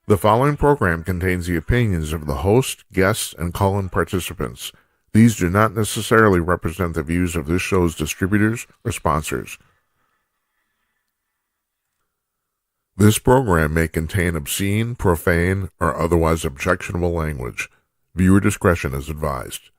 The following program contains the opinions of the host, guests, and call-in participants. These do not necessarily represent the views of this show's distributors or sponsors. This program may contain obscene, profane, or otherwise objectionable language. Viewer discretion is advised.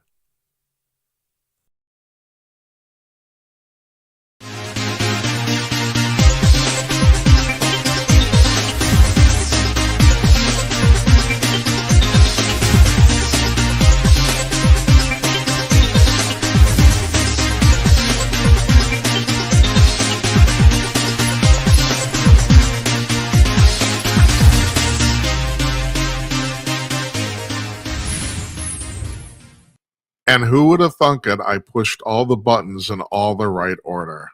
And who would have thunk it? I pushed all the buttons in all the right order.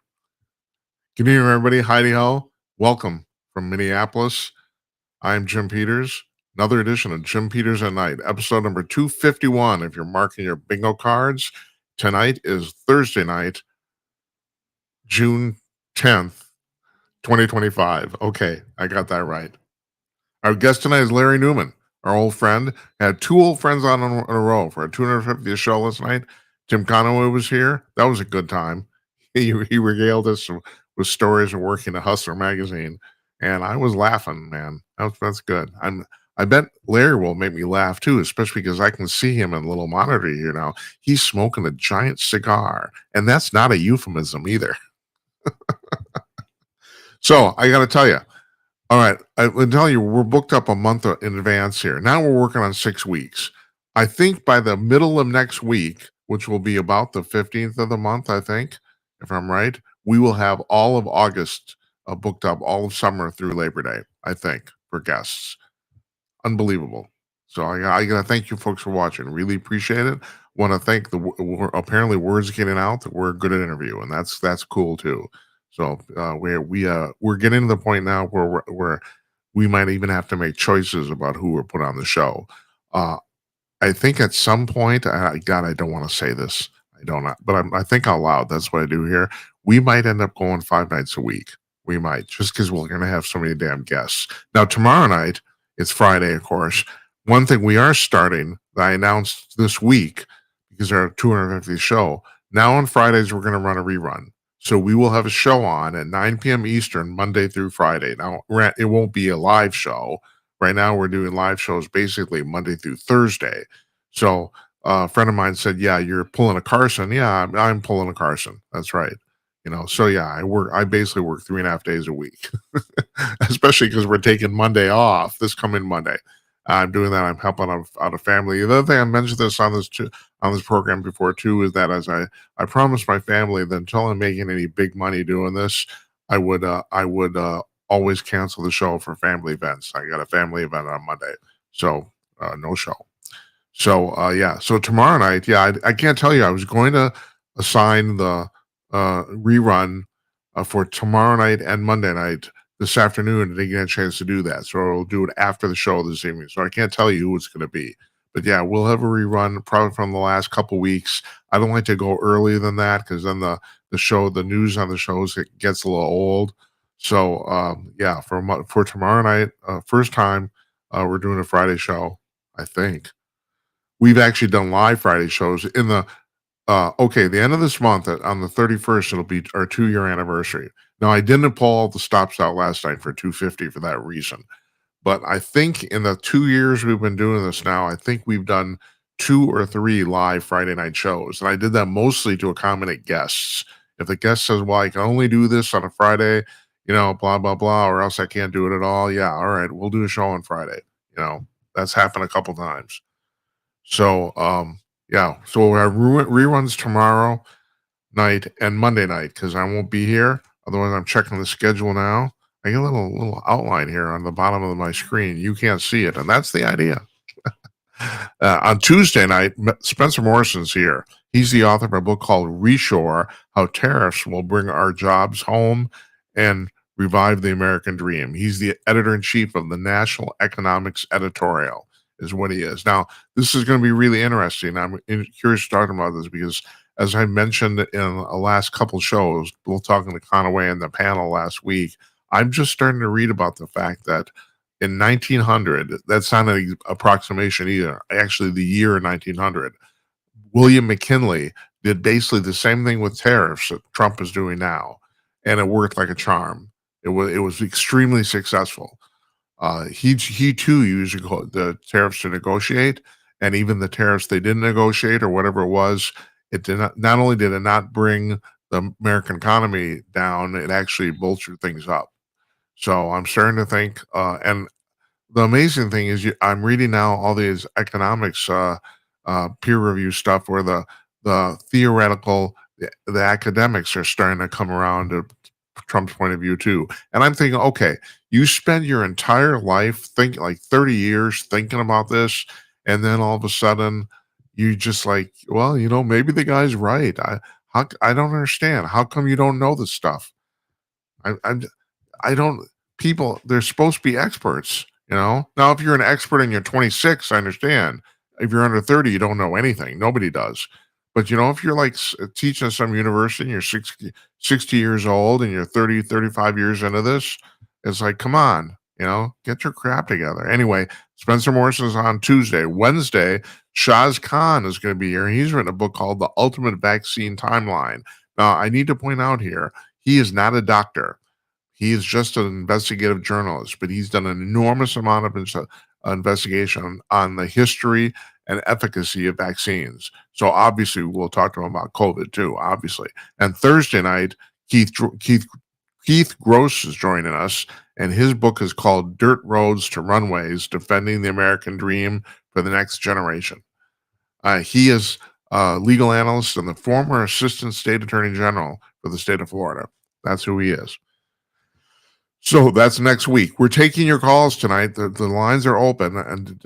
Good evening, everybody. Heidi ho. Welcome from Minneapolis. I'm Jim Peters. Another edition of Jim Peters at Night, episode number 251. If you're marking your bingo cards, tonight is Thursday night, June 10th, 2025. Okay, I got that right. Our guest tonight is Larry Newman, our old friend. Had two old friends on in a row for our 250th show last night. Tim Conaway was here. That was a good time. He regaled us with stories of working at Hustler magazine, and I was laughing, man. That's good. I bet Larry will make me laugh too, especially because I can see him in the little monitor here now. He's smoking a giant cigar, and that's not a euphemism either. So I got to tell you. All right, I will tell you, we're booked up a month in advance here. Now we're working on 6 weeks. I think by the middle of next week, which will be about the 15th of the month, I think, if I'm right, we will have all of August booked up, all of summer through Labor Day, I think, for guests. Unbelievable. So I got to thank you folks for watching. Really appreciate it. Want to thank apparently word's getting out that we're good at interview, and that's cool too. So we're getting to the point now where we might even have to make choices about who we're put on the show. I think at some point, God, I don't want to say this. I don't, but I think out loud. That's what I do here. We might end up going 5 nights a week. We might, just because we're going to have so many damn guests. Now tomorrow night, it's Friday, of course. One thing we are starting that I announced this week because our 250th show. Now on Fridays, we're going to run a rerun. So we will have a show on at 9 p.m. Eastern, Monday through Friday. Now, it won't be a live show. Right now, we're doing live shows basically Monday through Thursday. So a friend of mine said, yeah, you're pulling a Carson. Yeah, I'm pulling a Carson. That's right. So yeah, I basically work 3.5 days a week, especially because we're taking Monday off this coming Monday. I'm doing that. I'm helping out a family. The other thing I mentioned this on this program before too is that as I promised my family that until I'm making any big money doing this, I would always cancel the show for family events. I got a family event on Monday, so no show. So yeah, so tomorrow night, yeah, I can't tell you. I was going to assign the rerun for tomorrow night and Monday night this afternoon. I didn't get a chance to do that, so I'll do it after the show this evening. So I can't tell you who it's going to be. But yeah, we'll have a rerun probably from the last couple weeks. I don't like to go earlier than that because then the news on the shows gets a little old. So yeah, for tomorrow night, first time we're doing a Friday show. I think we've actually done live Friday shows in the the end of this month on the 31st. It'll be our 2-year anniversary. Now I didn't pull all the stops out last night for 250 for that reason. But I think in the 2 years we've been doing this now, I think we've done 2 or 3 live Friday night shows. And I did that mostly to accommodate guests. If the guest says, well, I can only do this on a Friday, blah, blah, blah, or else I can't do it at all. Yeah, all right, we'll do a show on Friday. That's happened a couple times. So, yeah, so we'll have reruns tomorrow night and Monday night because I won't be here. Otherwise, I'm checking the schedule now. I get a little outline here on the bottom of my screen. You can't see it, and that's the idea. On Tuesday night, Spencer Morrison's here. He's the author of a book called Reshore, How Tariffs Will Bring Our Jobs Home and Revive the American Dream. He's the editor-in-chief of the National Economics Editorial, is what he is. Now, this is going to be really interesting. I'm curious to talk about this because, as I mentioned in the last couple shows, we're talking to Conaway and the panel last week, I'm just starting to read about the fact that in 1900, that's not an approximation either. Actually, the year 1900, William McKinley did basically the same thing with tariffs that Trump is doing now, and it worked like a charm. It was extremely successful. He too used the tariffs to negotiate, and even the tariffs they didn't negotiate or whatever it was, it did not only did it not bring the American economy down, it actually bolstered things up. So I'm starting to think, and the amazing thing is, I'm reading now all these economics peer review stuff where the theoretical, the academics are starting to come around to Trump's point of view too. And I'm thinking, okay, you spend your entire life thinking, like 30 years thinking about this, and then all of a sudden you just like, well, maybe the guy's right. I don't understand. How come you don't know this stuff? I'm I don't people they're supposed to be experts. Now if you're an expert and you're 26, I understand. If you're under 30, you don't know anything. Nobody does. But if you're like teaching at some university and you're 60 years old and you're 30, 35 years into this, it's like, come on, get your crap together. Anyway, Spencer Morrison's on Tuesday. Wednesday, Shaz Khan is going to be here. He's written a book called The Ultimate Vaccine Timeline. Now, I need to point out here, he is not a doctor. He is just an investigative journalist, but he's done an enormous amount of investigation on the history and efficacy of vaccines. So obviously, we'll talk to him about COVID too, obviously. And Thursday night, Keith Gross is joining us, and his book is called Dirt Roads to Runways: Defending the American Dream for the Next Generation. He is a legal analyst and the former assistant state attorney general for the state of Florida. That's who he is. So that's next week. We're taking your calls tonight. The lines are open, and it's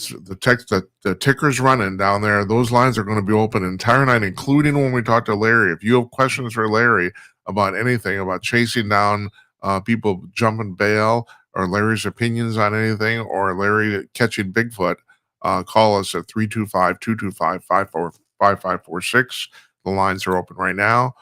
the text that the ticker's running down there. Those lines are going to be open the entire night, including when we talk to Larry. If you have questions for Larry about anything, about chasing down people jumping bail, or Larry's opinions on anything, or Larry catching Bigfoot, call us at 325-225-5546. The lines are open right now.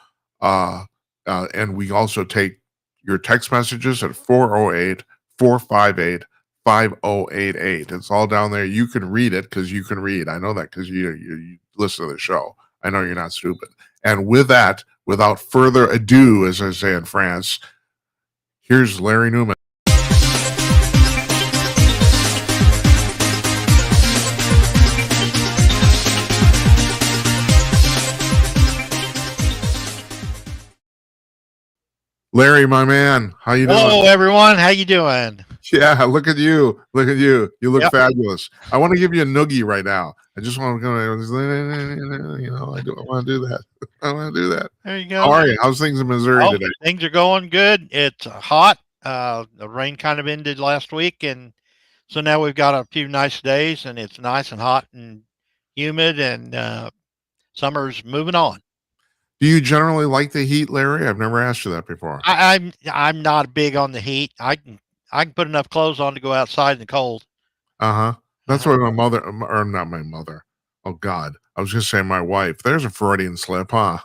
And we also take your text messages at 408-458-5088. It's all down there. You can read it because you can read. I know that because you listen to the show. I know you're not stupid. And with that, without further ado, as I say in France, here's Larry Newman. Larry, my man, how you doing? Hello, everyone. How you doing? Yeah, look at you. Look at you. You look fabulous. I want to give you a noogie right now. I just want to go, I want to do that. I want to do that. There you go. How are you? How's things in Missouri today? Things are going good. It's hot. The rain kind of ended last week, and so now we've got a few nice days, and it's nice and hot and humid, and summer's moving on. Do you generally like the heat, Larry? I've never asked you that before. I'm not big on the heat. I can put enough clothes on to go outside in the cold. That's what my mother, or not my mother. Oh God, I was just saying my wife. There's a Freudian slip, huh?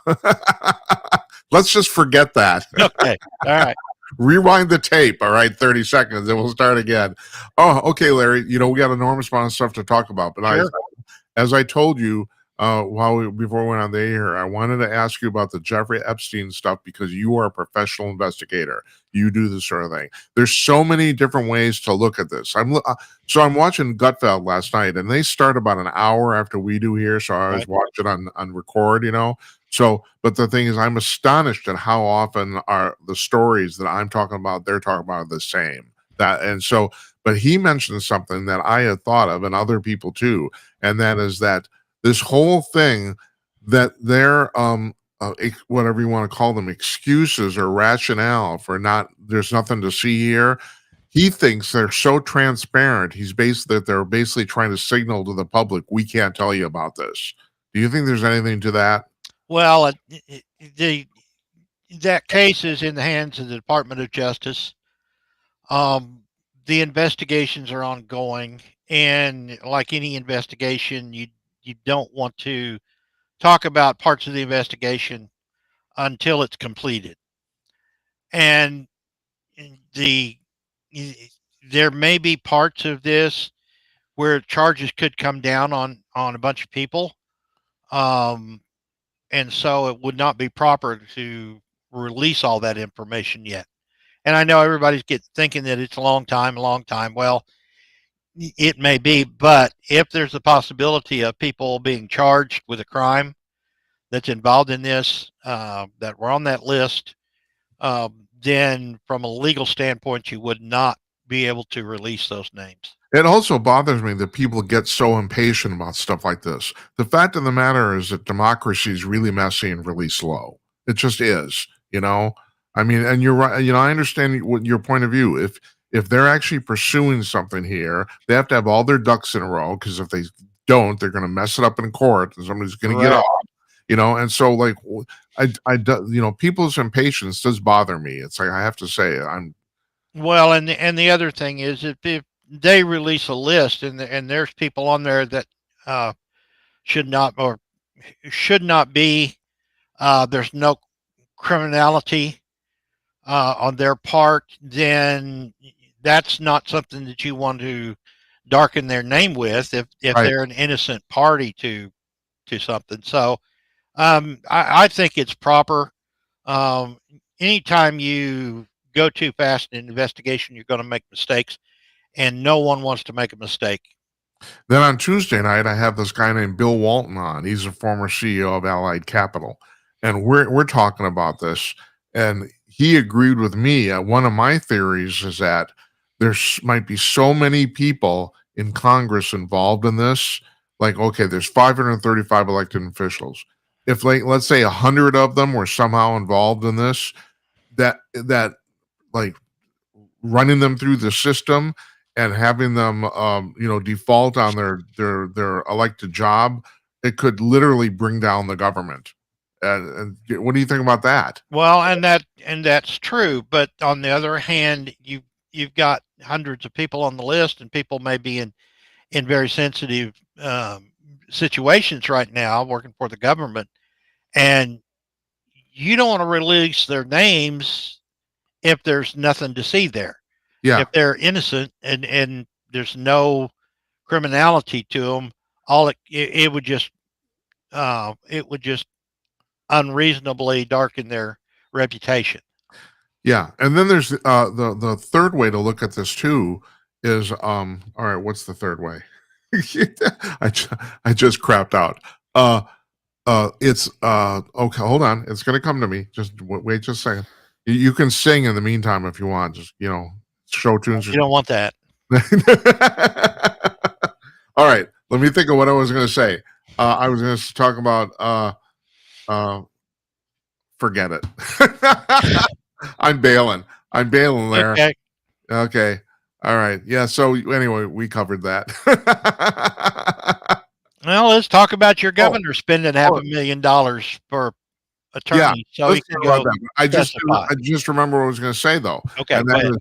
Let's just forget that. Okay, all right. Rewind the tape. All right, 30 seconds, and we'll start again. Oh, okay, Larry. We got an enormous amount of stuff to talk about, but Sure. as I told you before we went on the air, I wanted to ask you about the Jeffrey Epstein stuff because you are a professional investigator. You do this sort of thing. There's so many different ways to look at this. I'm watching Gutfeld last night, and they start about an hour after we do here, so I always watch it on record. So, but the thing is, I'm astonished at how often are the stories that I'm talking about, they're talking about, are the same. But he mentioned something that I had thought of, and other people too, and that is that this whole thing that their whatever you want to call them, excuses or rationale for there's nothing to see here. He thinks they're so transparent. They're basically trying to signal to the public, we can't tell you about this. Do you think there's anything to that? Well, that case is in the hands of the Department of Justice. The investigations are ongoing, and like any investigation, you don't want to talk about parts of the investigation until it's completed. And the there may be parts of this where charges could come down on a bunch of people, um, and so it would not be proper to release all that information yet. And I know everybody's thinking that it's a long time, a long time. Well, it may be, but if there's a possibility of people being charged with a crime that's involved in this, that were on that list, then from a legal standpoint, you would not be able to release those names. It also bothers me that people get so impatient about stuff like this. The fact of the matter is that democracy is really messy and really slow. It just is, you know. I mean, and you're right. You know, I understand what your point of view. If they're actually pursuing something here, they have to have all their ducks in a row, because if they don't, they're going to mess it up in court, and somebody's going to get Right. off. You know, and so like, you know, people's impatience does bother me. It's like I have to say, I'm Well, and the other thing is if they release a list and there's people on there that uh, should not or should not be, there's no criminality on their part, then that's not something that you want to darken their name with if right. they're an innocent party to something. So I think it's proper. Um, anytime you go too fast in an investigation, you're going to make mistakes, and no one wants to make a mistake. Then on Tuesday night, I have this guy named Bill Walton on. He's a former CEO of Allied Capital, and we're talking about this. And he agreed with me. One of my theories is that might be so many people in Congress involved in this. Like, okay, there's 535 elected officials. If, like, let's say 100 of them were somehow involved in this, that like running them through the system and having them you know, default on their elected job, it could literally bring down the government. And what do you think about that? Well, and that's true, but on the other hand, you've got hundreds of people on the list, and people may be in very sensitive situations right now working for the government, and you don't want to release their names if there's nothing to see there. Yeah, If they're innocent and there's no criminality to them, all it would just unreasonably darken their reputation. yeah. And then there's the third way to look at this too is all right, what's the third way? I just crapped out. It's okay, hold on. It's gonna come to me. Just wait just a second. You can sing in the meantime if you want. Just, you know, show tunes. You don't want that. All right, let me think of what I was going to say. I was going to talk about uh, forget it. I'm bailing. I'm bailing there. Okay. Okay. All right. Yeah. So anyway, we covered that. Well, let's talk about your Oh, governor spending $500,000 for yeah. attorneys so he Let's can talk about go that. testify. I just remember what I was going to say though, Okay, and go that ahead. is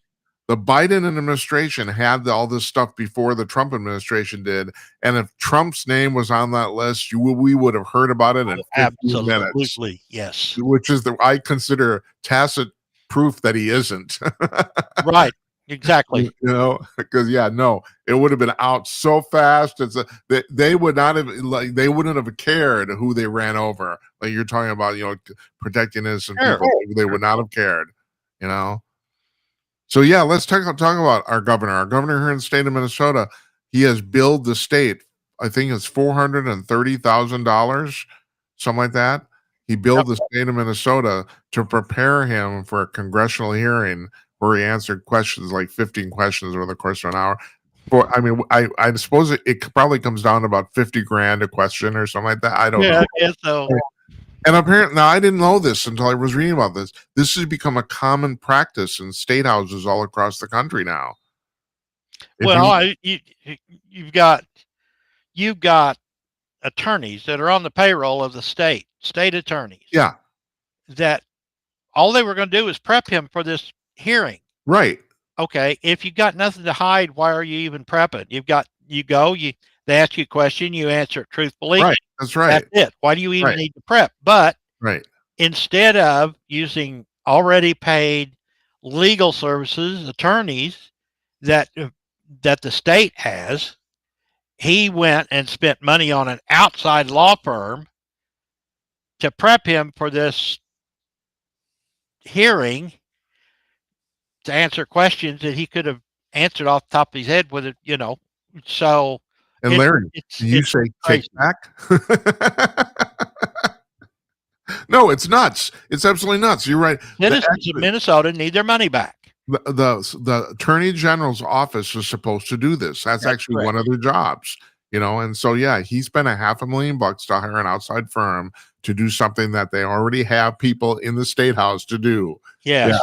the Biden administration had all this stuff before the Trump administration did, and if Trump's name was on that list, we would have heard about it in 15 minutes. Absolutely, yes. Which is I consider tacit proof that he isn't. Right, exactly. You know, because yeah, no, it would have been out so fast. They would not have, like, they wouldn't have cared who they ran over. Like you're talking about, you know, protecting innocent Sure. people. They would not have cared. You know. So yeah, let's talk about our governor. Our governor here in the state of Minnesota, he has billed the state. I think it's $430,000, something like that. He billed the state of Minnesota to prepare him for a congressional hearing where he answered questions, like 15 questions over the course of an hour. For, I mean, I suppose it probably comes down to about 50 grand a question or something like that. I don't know. I guess so. And apparently, now I didn't know this until I was reading about this. This has become a common practice in state houses all across the country now. If Well, you, you've got attorneys that are on the payroll of the state attorneys yeah, that all they were going to do is prep him for this hearing. right, Okay, if you got nothing to hide, why are you even prepping? They ask you a question, you answer it truthfully. right. That's right, That's it. Why do you even Right. need to prep? But right, instead of using already paid legal services, attorneys, that that the state has. He went and spent money on an outside law firm to prep him for this hearing to answer questions that he could have answered off the top of his head with it. So And it's Larry, it's do you it's say crazy. kickback? No, it's nuts. It's absolutely nuts. You're right. Citizens of Minnesota need their money back. The attorney general's office is supposed to do this. That's That's actually correct. one of their jobs, and so yeah, he spent $500,000 to hire an outside firm to do something that they already have people in the state house to do. Yes. Yeah,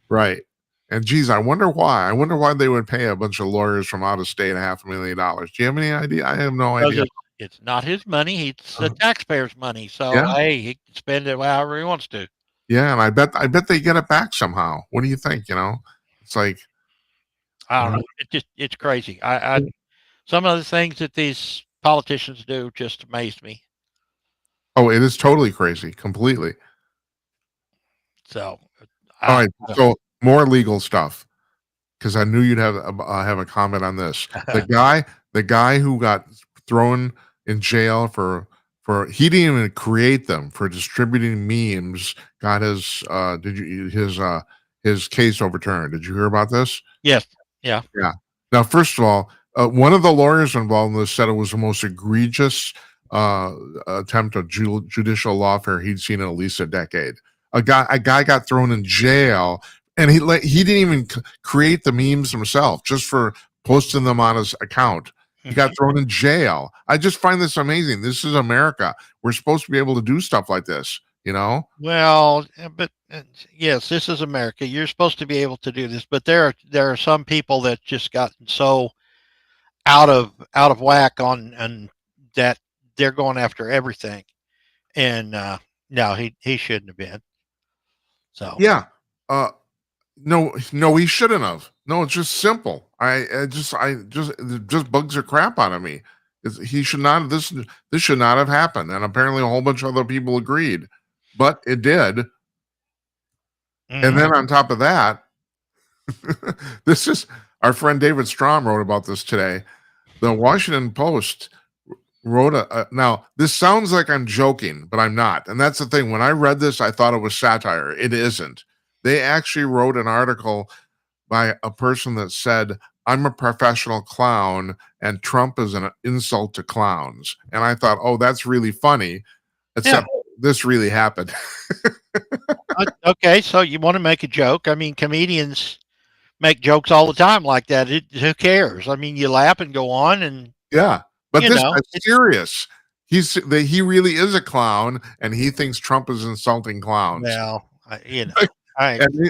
right. And geez, I wonder why. I wonder why they would pay a bunch of lawyers from out of state $500,000. Do you have any idea? I have no Because idea. it's not his money, it's the taxpayers' money. So Yeah, hey, he can spend it however he wants to. yeah, and I bet they get it back somehow. What do you think? It's like, I don't know. It's crazy. I some of the things that these politicians do just amaze me. oh, it is totally crazy, completely. So All I, right, I so more legal stuff because I knew you'd have a comment on this. The guy who got thrown in jail for he didn't even create them for distributing memes got his case overturned. Did you hear about this? yes, yeah, Yeah. Now, first of all, one of the lawyers involved in this said it was the most egregious uh, attempt of judicial lawfare he'd seen in at least a decade. A guy got thrown in jail, and he didn't even create the memes himself, just for posting them on his account. He got thrown in jail. I just find this amazing. This is America. We're supposed to be able to do stuff like this, Well, but yes, this is America. You're supposed to be able to do this, but there are some people that just gotten so out of whack on and that they're going after everything. And no, he shouldn't have been. So Yeah. No, he shouldn't have. No, it's just simple. It just bugs the crap out of me. He should not. This should not have happened. And apparently, a whole bunch of other people agreed, but it did. And then on top of that, this is our friend David Strom wrote about this today. The Washington Post wrote now this sounds like I'm joking, but I'm not. And that's the thing. When I read this, I thought it was satire. It isn't. They actually wrote an article by a person that said, I'm a professional clown and Trump is an insult to clowns. And I thought, oh, that's really funny, except this really happened. Okay, so you want to make a joke? I mean, comedians make jokes all the time like that. Who cares? I mean, you laugh and go on, and Yeah. But you this know, guy's serious. He really is a clown and he thinks Trump is insulting clowns. well, I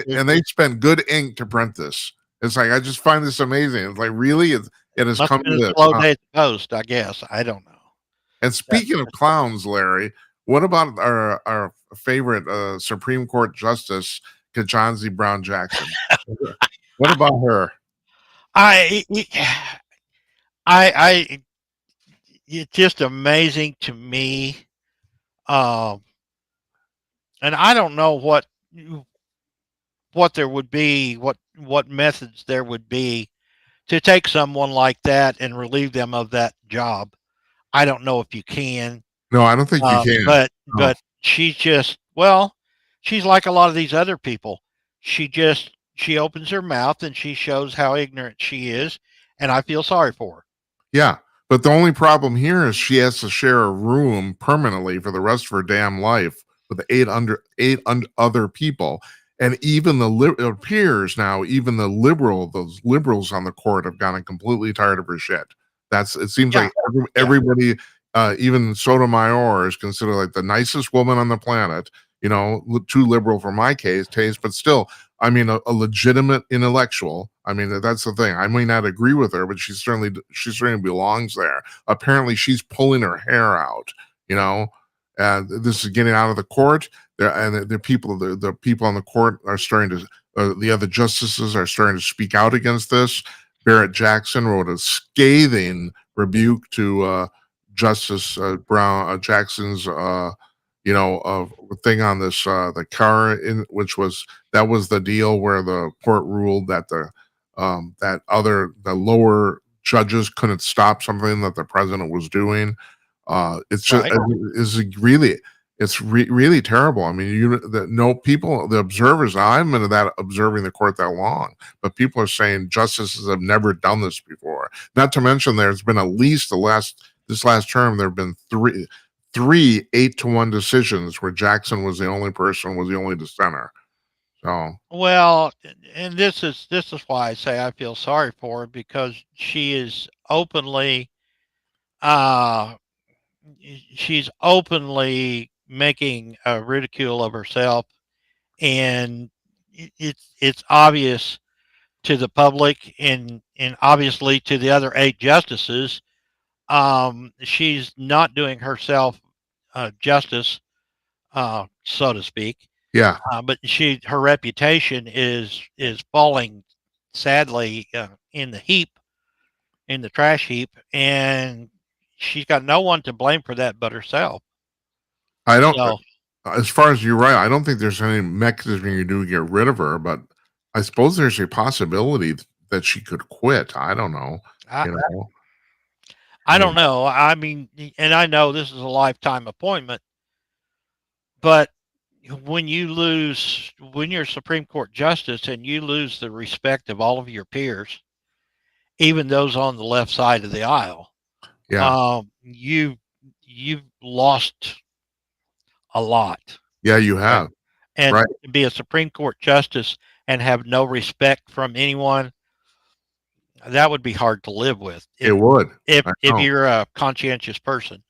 And they spent good ink to print this. It's like I just find this amazing. It's like really it has must come have been to a this. slow Huh? day at the post. I guess I don't know. And speaking of clowns, Larry, what about our favorite Supreme Court Justice, Ketanji Brown Jackson? What about her? I, I, it's just amazing to me. Um, and I don't know what there would be, what methods there would be to take someone like that and relieve them of that job. I don't know if you can, No, I don't think you can. No. but she's like a lot of these other people. She opens her mouth and she shows how ignorant she is, and I feel sorry for her. Yeah. But the only problem here is she has to share a room permanently for the rest of her damn life with other people. And even it appears now, even those liberals on the court have gotten completely tired of her shit. It seems like everybody, even Sotomayor is considered like the nicest woman on the planet, too liberal for my taste, but still, I mean, a legitimate intellectual. I mean, that's the thing. I may not agree with her, but she certainly belongs there. Apparently, she's pulling her hair out. And this is getting out of the court. The people on the court are starting to. The other justices are starting to speak out against this. Barrett Jackson wrote a scathing rebuke to Justice Brown Jackson's thing on this the car in which was the deal where the court ruled that that the lower judges couldn't stop something that the president was doing. It's just Right. is really really terrible. I mean, the observers. I'm into that observing the court that long, but people are saying justices have never done this before. Not to mention, there's been at least this last term there have been three 8-1 decisions where Jackson was the only dissenter. So Well, and this is why I say I feel sorry for her, because uh she's openly making a ridicule of herself, and it's obvious to the public, and obviously to the other 8 justices. She's not doing herself justice, so to speak. yeah, But her reputation is falling sadly, in the trash heap, and she's got no one to blame for that but herself. I don't. So As far as you're right, I don't think there's any mechanism you do to get rid of her, but I suppose there's a possibility that she could quit. I don't know. I You know, I I don't mean, know. I mean, and I know this is a lifetime appointment, but when you're a Supreme Court justice and you lose the respect of all of your peers, even those on the left side of the aisle, yeah, you've lost a lot. yeah, you And have and right. to be a Supreme Court justice and have no respect from anyone, that would be hard to live with It if would. if I if know. you're a conscientious person.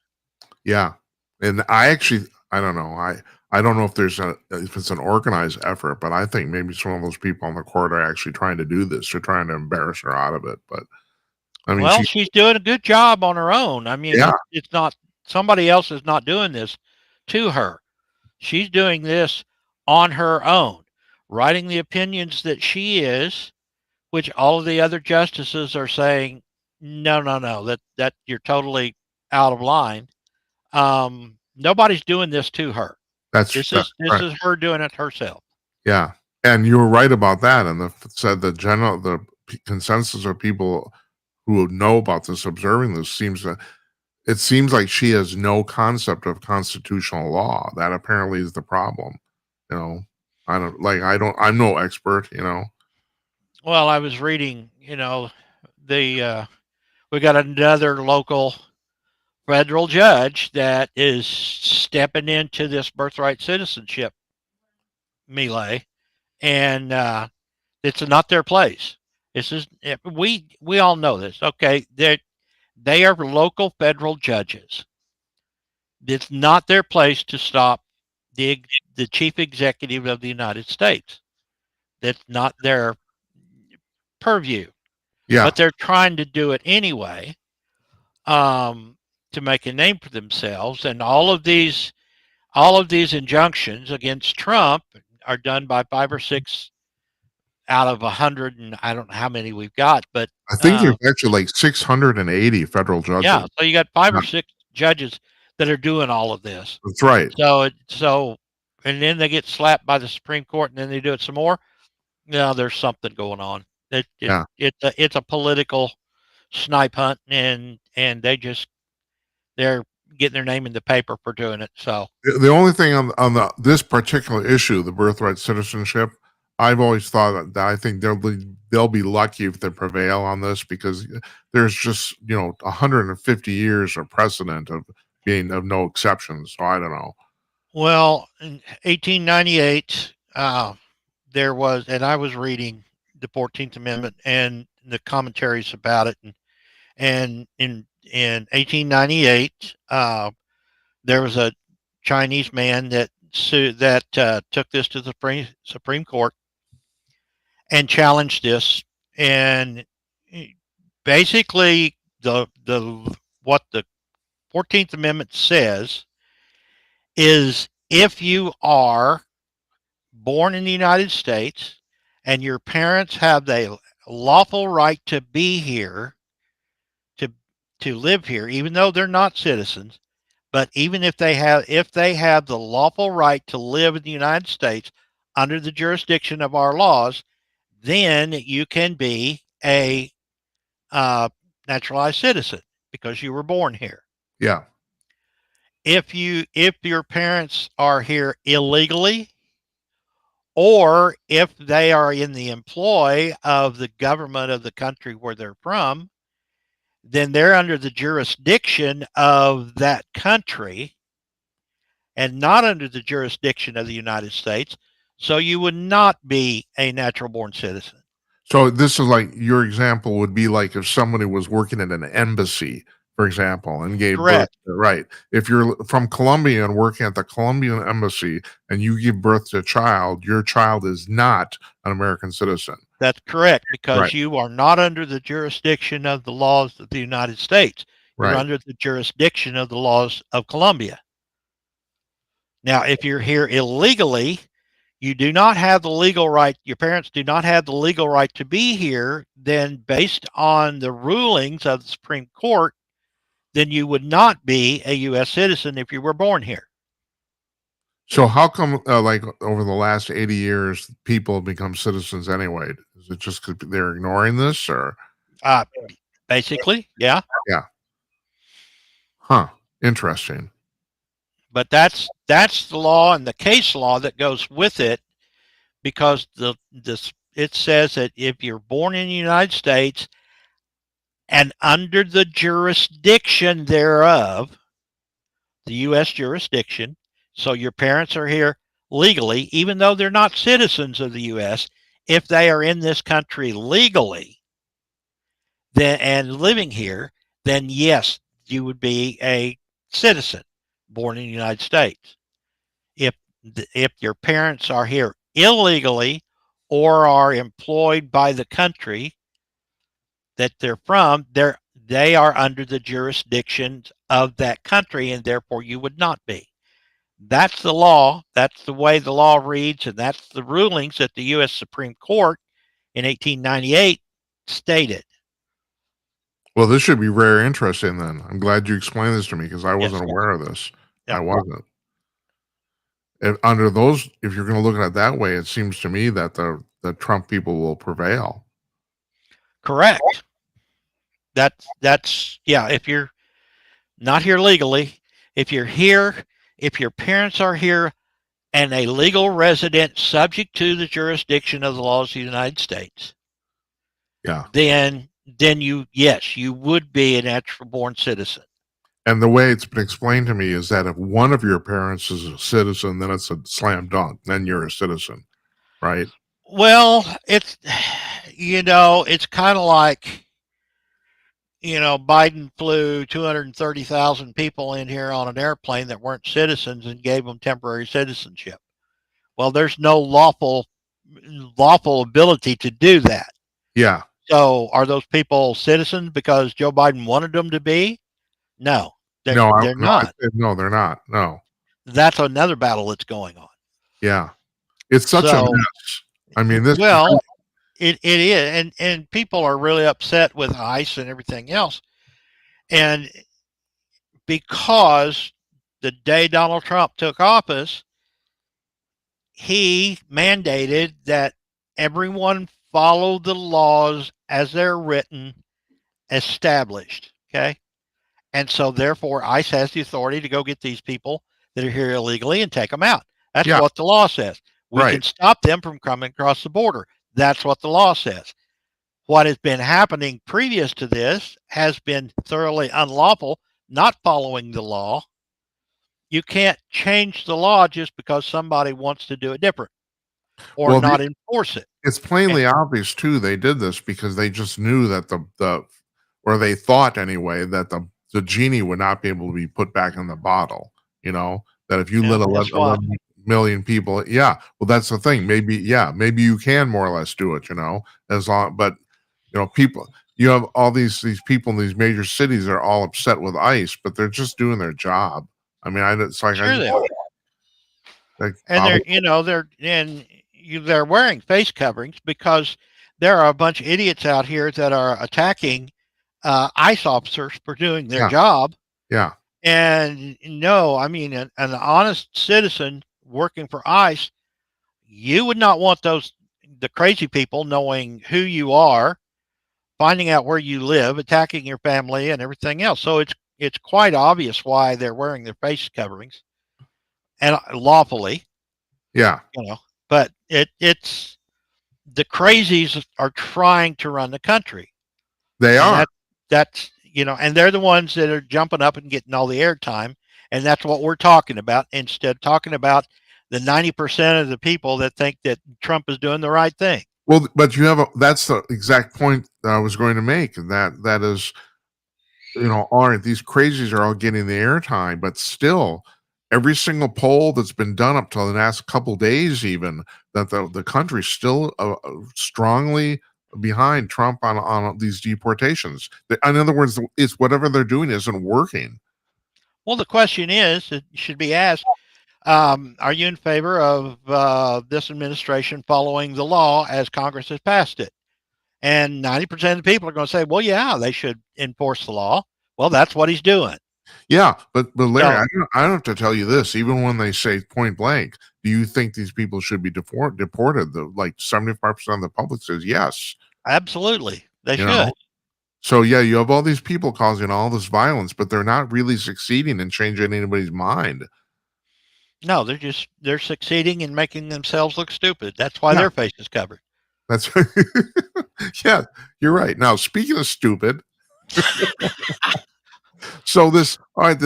Yeah, and I don't know. I don't know if it's an organized effort, but I think maybe some of those people on the court are actually trying to do this. They're trying to embarrass her out of it. But I mean, Well, she's doing a good job on her own. I mean, yeah, it's not somebody else is not doing this to her. She's doing this on her own, writing the opinions that she is, which all of the other justices are saying, no, no, no, that you're totally out of line. Nobody's doing this to her. that's This right. is her doing it herself. Yeah, and you were right about that, and the consensus of people who know about this, observing this, it seems like she has no concept of constitutional law. That apparently is the problem, you know? I'm no expert, you know? Well, I was reading, the we got another local federal judge that is stepping into this birthright citizenship melee, and it's not their place. This is we all know this. Okay, they are local federal judges. It's not their place to stop the chief executive of the United States. That's not their purview, Yeah, but they're trying to do it anyway, um, to make a name for themselves. And all of these injunctions against Trump are done by 5 or 6 out of 100, and I don't know how many we've got, but I think there's actually like 680 federal judges. yeah, so you got five Yeah, or six judges that are doing all of this. that's right. So, and then they get slapped by the Supreme Court, and then they do it some more. No, there's something going on. Yeah. It's a political snipe hunt, and they're getting their name in the paper for doing it. So, The only thing on this particular issue, the birthright citizenship, I've always thought that I think they'll be lucky if they prevail on this because there's just 150 years of precedent of being of no exceptions. So I don't know. well, in 1898, there was, and I was reading the 14th Amendment and the commentaries about it, and in 1898, there was a Chinese man that took this to the Supreme Court and challenged this, and basically the what the 14th Amendment says is if you are born in the United States and your parents have the lawful right to be here, to live here, even though they're not citizens, but even if they have the lawful right to live in the United States under the jurisdiction of our laws, then you can be a naturalized citizen because you were born here. Yeah. If your parents are here illegally, or if they are in the employ of the government of the country where they're from, then they're under the jurisdiction of that country and not under the jurisdiction of the United States. So you would not be a natural born citizen. So this is like your example would be like if somebody was working at an embassy, for example, and gave birth Correct. right. If you're from Colombia and working at the Colombian embassy and you give birth to a child, your child is not an American citizen. That's correct, Right. because you are not under the jurisdiction of the laws of the United States. You're Right. under the jurisdiction of the laws of Colombia. Now, if you're here illegally, you do not have the legal right, your parents do not have the legal right to be here, then based on the rulings of the Supreme Court, then you would not be a U.S. citizen if you were born here. So how come like over the last 80 years people have become citizens anyway? Is it just because they're ignoring this or Uh, Basically, yeah. yeah. Huh. Interesting. But that's the law and the case law that goes with it, because it says that if you're born in the United States and under the jurisdiction thereof, the U.S. jurisdiction, so your parents are here legally, even though they're not citizens of the U.S., if they are in this country legally then and living here, then yes, you would be a citizen born in the United States. If if your parents are here illegally or are employed by the country that they're from, they are under the jurisdiction of that country, and therefore you would not be. That's the law. That's the way the law reads, and that's the rulings that the U.S. Supreme Court in 1898 stated. Well, this should be very interesting then. I'm glad you explained this to me because I Yes. wasn't aware of this. Yeah. I wasn't. If under those, if you're going to look at it that way, it seems to me that the Trump people will prevail. Correct. That's yeah. If you're not here legally, if you're here, if your parents are here and a legal resident subject to the jurisdiction of the laws of the United States, Yeah. then you would be a natural born citizen. And the way it's been explained to me is that if one of your parents is a citizen, then it's a slam dunk. Then you're a citizen, right? Well, it's it's kind of like Biden flew 230,000 people in here on an airplane that weren't citizens and gave them temporary citizenship. Well, there's no lawful ability to do that. Yeah. So, are those people citizens because Joe Biden wanted them to be? No, they're not. No, they're not. No. That's another battle that's going on. Yeah. It's such a mess. I mean, this. Well, it is, and people are really upset with ICE and everything else, and because the day Donald Trump took office, he mandated that everyone follow the laws as they're written, established. Okay. And so, therefore, ICE has the authority to go get these people that are here illegally and take them out. That's what the law says. We can stop them from coming across the border. That's what the law says. What has been happening previous to this has been thoroughly unlawful, not following the law. You can't change the law just because somebody wants to do it different or not enforce it. It's plainly obvious too. They did this because they just knew that or they thought anyway that the genie would not be able to be put back in the bottle. That if you let 11 million people, well, that's the thing. Maybe you can more or less do it. As long, but people. You have all these people in these major cities are all upset with ICE, but they're just doing their job. I mean, it's like sure they are. And they're wearing face coverings because there are a bunch of idiots out here that are attacking ICE officers for doing their job. Yeah. And no, I mean, an honest citizen working for ICE, you would not want those the crazy people knowing who you are, finding out where you live, attacking your family, and everything else. So it's quite obvious why they're wearing their face coverings, and lawfully, Yeah, But it's the crazies are trying to run the country, they and are. that's and they're the ones that are jumping up and getting all the airtime, and that's what we're talking about instead of talking about the 90% of the people that think that Trump is doing the right thing. Well, but that's the exact point that I was going to make, and that is, aren't these crazies are all getting the airtime, but still, every single poll that's been done up till the last couple days, even that the country's still strongly behind Trump on these deportations. In other words, it's whatever they're doing isn't working. Well, the question is, it should be asked, are you in favor of this administration following the law as Congress has passed it? And 90% of the people are going to say, well, yeah, they should enforce the law. Well, that's what he's doing. Yeah, but Larry, So I don't have to tell you this. Even when they say point blank, do you think these people should be deported? Like 75% of the public says yes. absolutely, they You should. know, so yeah, you have all these people causing all this violence, but they're not really succeeding in changing anybody's mind. No, they're succeeding in making themselves look stupid. That's why Yeah, their face is covered. that's yeah, you're right. Now, speaking of stupid, so this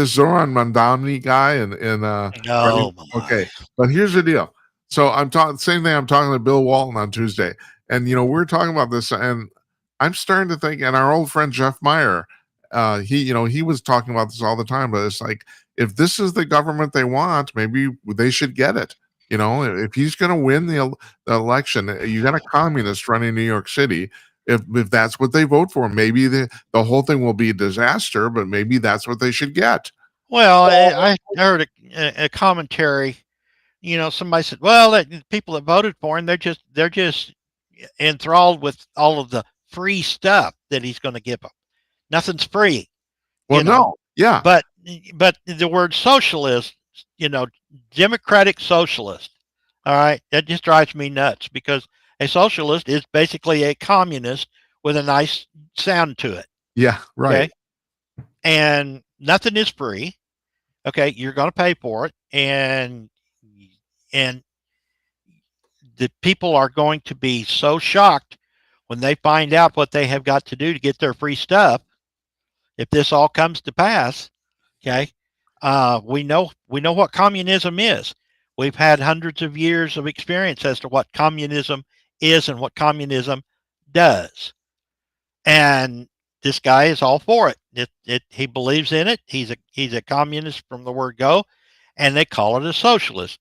Zoran Mandamni guy and Oh my. okay, but here's the deal. So I'm talking same thing. I'm talking to Bill Walton on Tuesday, and we're talking about this, and I'm starting to think. And our old friend Jeff Meyer, he was talking about this all the time. But it's like if this is the government they want, maybe they should get it. If he's going to win the election, you got a communist running New York City. If that's what they vote for, maybe the whole thing will be a disaster, but maybe that's what they should get. Well, I heard a commentary. Somebody said, "Well, the people that voted for him, they're just enthralled with all of the free stuff that he's going to give them. Nothing's free, Well, you know. no, yeah, But the word socialist, democratic socialist, all right, that just drives me nuts because a socialist is basically a communist with a nice sound to it. yeah, right, Okay, and nothing is free. Okay, you're going to pay for it, and the people are going to be so shocked when they find out what they have got to do to get their free stuff. If this all comes to pass, okay, we know what communism is. We've had hundreds of years of experience as to what communism is and what communism does. And this guy is all for it. He believes in it. He's a communist from the word go, and they call it a socialist.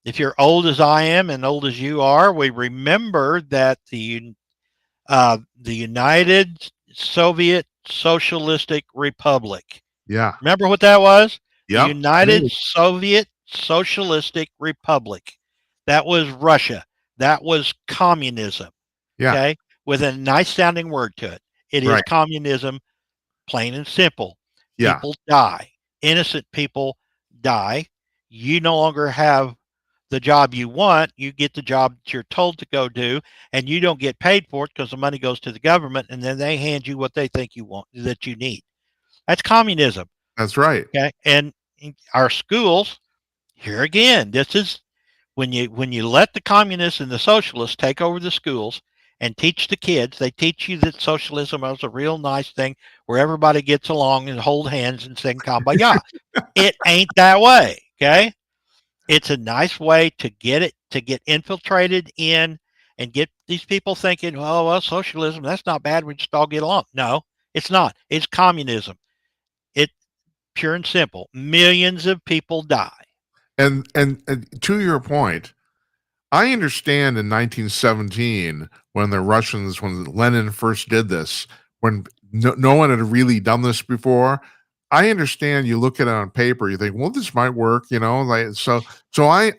If you're old as I am and old as you are, we remember that the United Soviet Socialistic Republic. yeah, Remember what that was? The yep, United Soviet Socialistic Republic. That was Russia. That was communism. yeah, Okay, with a nice sounding word to it. It is right, communism, plain and simple. yeah, People die. Innocent people die. You no longer have the job you want. You get the job that you're told to go do, and you don't get paid for it because the money goes to the government, and then they hand you what they think you want, that you need. That's communism. that's right. Okay, and our schools, here again, this is when you let the communists and the socialists take over the schools and teach the kids. They teach you that socialism is a real nice thing where everybody gets along and hold hands and sing kumbaya. It ain't that way. Okay, it's a nice way to get infiltrated in and get these people thinking, oh well, socialism, that's not bad, we just all get along. No, it's not. It's communism. It pure and simple. Millions of people die. And to your point, I understand in 1917 when when Lenin first did this, when no one had really done this before. I understand you look at it on paper, you think, well, this might work, like so I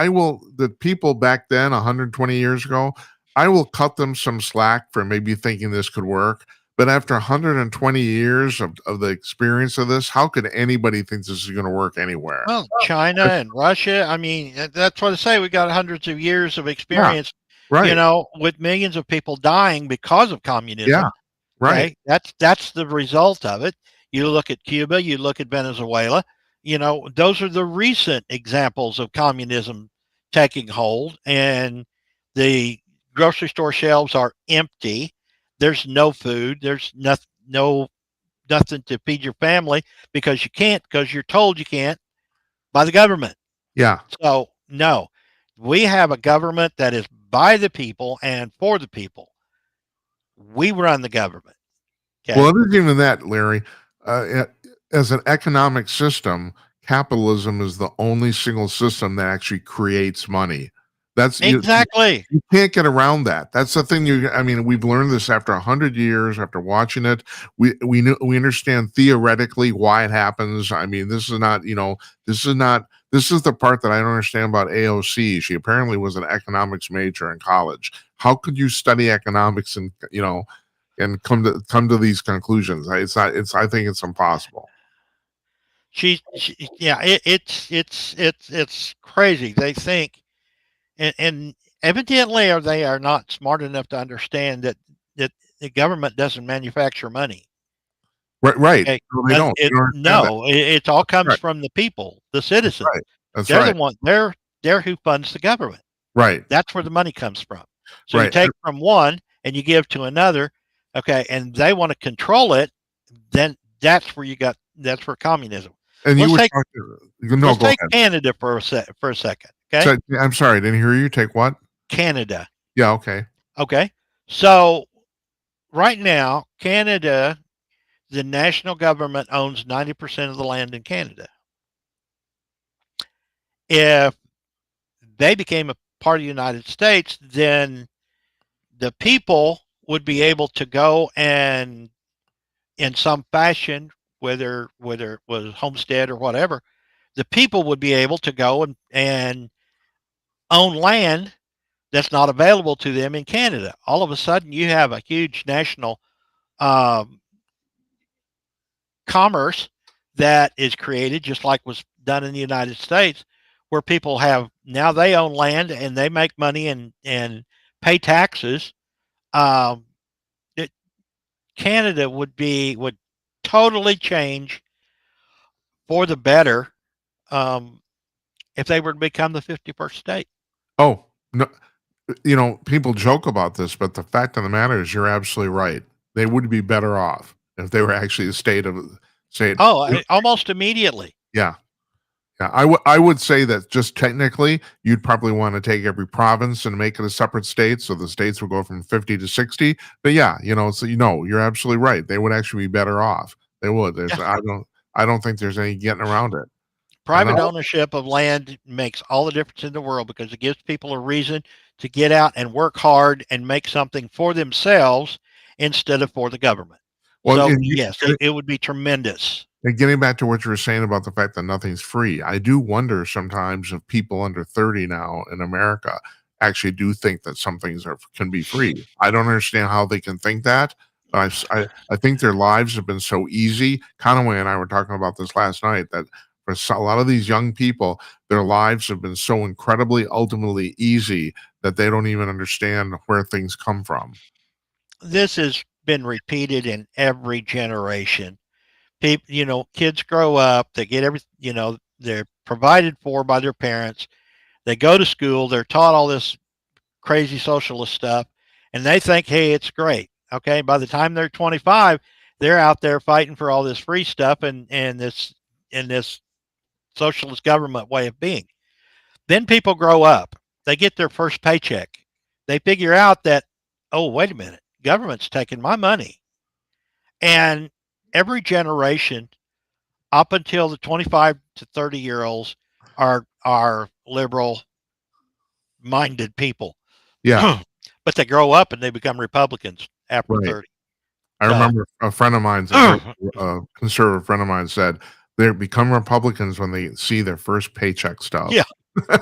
will the people back then 120 years ago, I will cut them some slack for maybe thinking this could work. But after 120 years of the experience of this, how could anybody think this is going to work anywhere? Well, China and Russia, I mean, that's what I say. We got hundreds of years of Yeah, experience Right. with millions of people dying because of Yeah. communism. Right. Okay, that's the result of it. You look at Cuba, you look at Venezuela. Those are the recent examples of communism taking hold, and the grocery store shelves are empty. There's no food. There's nothing to feed your family because you can't, because you're told you can't by the government. Yeah. So no, we have a government that is by the people and for the people. We run the government. Well, Okay. it isn't even that, Larry. As an economic system, capitalism is the only single system that actually creates money. That's you. Exactly. You can't get around that. That's the thing. I mean, we've learned this after 100 years, after watching it. We understand theoretically why it happens. I mean, this is not. This is not. This is the part that I don't understand about AOC. She apparently was an economics major in college. How could you study economics and come to these conclusions? It's not. It's. I think it's impossible. Yeah, it's crazy. They think, and evidently, or they are not smart enough to understand that the government doesn't manufacture money. Right. Right. Okay, No, they don't. They don't understand that. no, it all comes Right. from the people, the That's citizens. right. That's They're the right. one. They're who funds the government. Right. That's where the money comes from. So you Right. take from one and you give to another, okay, and they want to control it. Then that's where communism. And you Let's were take talking. No, let's go take ahead. Canada for a second. Okay, So, I'm sorry, I didn't hear you. Take what? Canada. Yeah. Okay. Okay, so right now, Canada, the national government owns 90% of the land in Canada. If they became a part of the United States, then the people would be able to go and, in some fashion, whether it was homestead or whatever, the people would be able to go and own land that's not available to them in Canada. All of a sudden, you have a huge national um, commerce that is created, just like was done in the United States, where people have now they own land and they make money and pay taxes. Um, it, Canada would totally change for the better um, if they were to become the 51st state. Oh no. People joke about this, but the fact of the matter is, you're absolutely right. They would be better off if they were actually a state. Oh, almost immediately. Yeah. Yeah, I would say that just technically, you'd probably want to take every province and make it a separate state, so the states would go from 50 to 60. But yeah, so you're absolutely right. They would actually be better off. They would. Yeah. I don't think there's any getting around it. And Private ownership of land makes all the difference in the world because it gives people a reason to get out and work hard and make something for themselves instead of for the government. well, So and yes, it would be tremendous. getting back to what you were saying about the fact that nothing's free, I do wonder sometimes if people under 30 now in America actually do think that some things can be free. I don't understand how they can think that. But I think their lives have been so easy. Conaway and I were talking about this last night, that for a lot of these young people, their lives have been so incredibly ultimately easy that they don't even understand where things come from. This has been repeated in every generation. People, kids grow up, they get they're provided for by their parents. They go to school, they're taught all this crazy socialist stuff, and they think, hey, it's great. Okay, by the time they're 25, they're out there fighting for all this free stuff and this socialist government way of being. Then people grow up, they get their first paycheck, they figure out that, oh, wait a minute, government's taking my money, and every generation up until the 25 to 30 year olds are liberal minded people. Yeah, But they grow up and they become Republicans after right. 30. I So, remember a friend of mine's a very conservative friend of mine said they become Republicans when they see their first paycheck stub. yeah,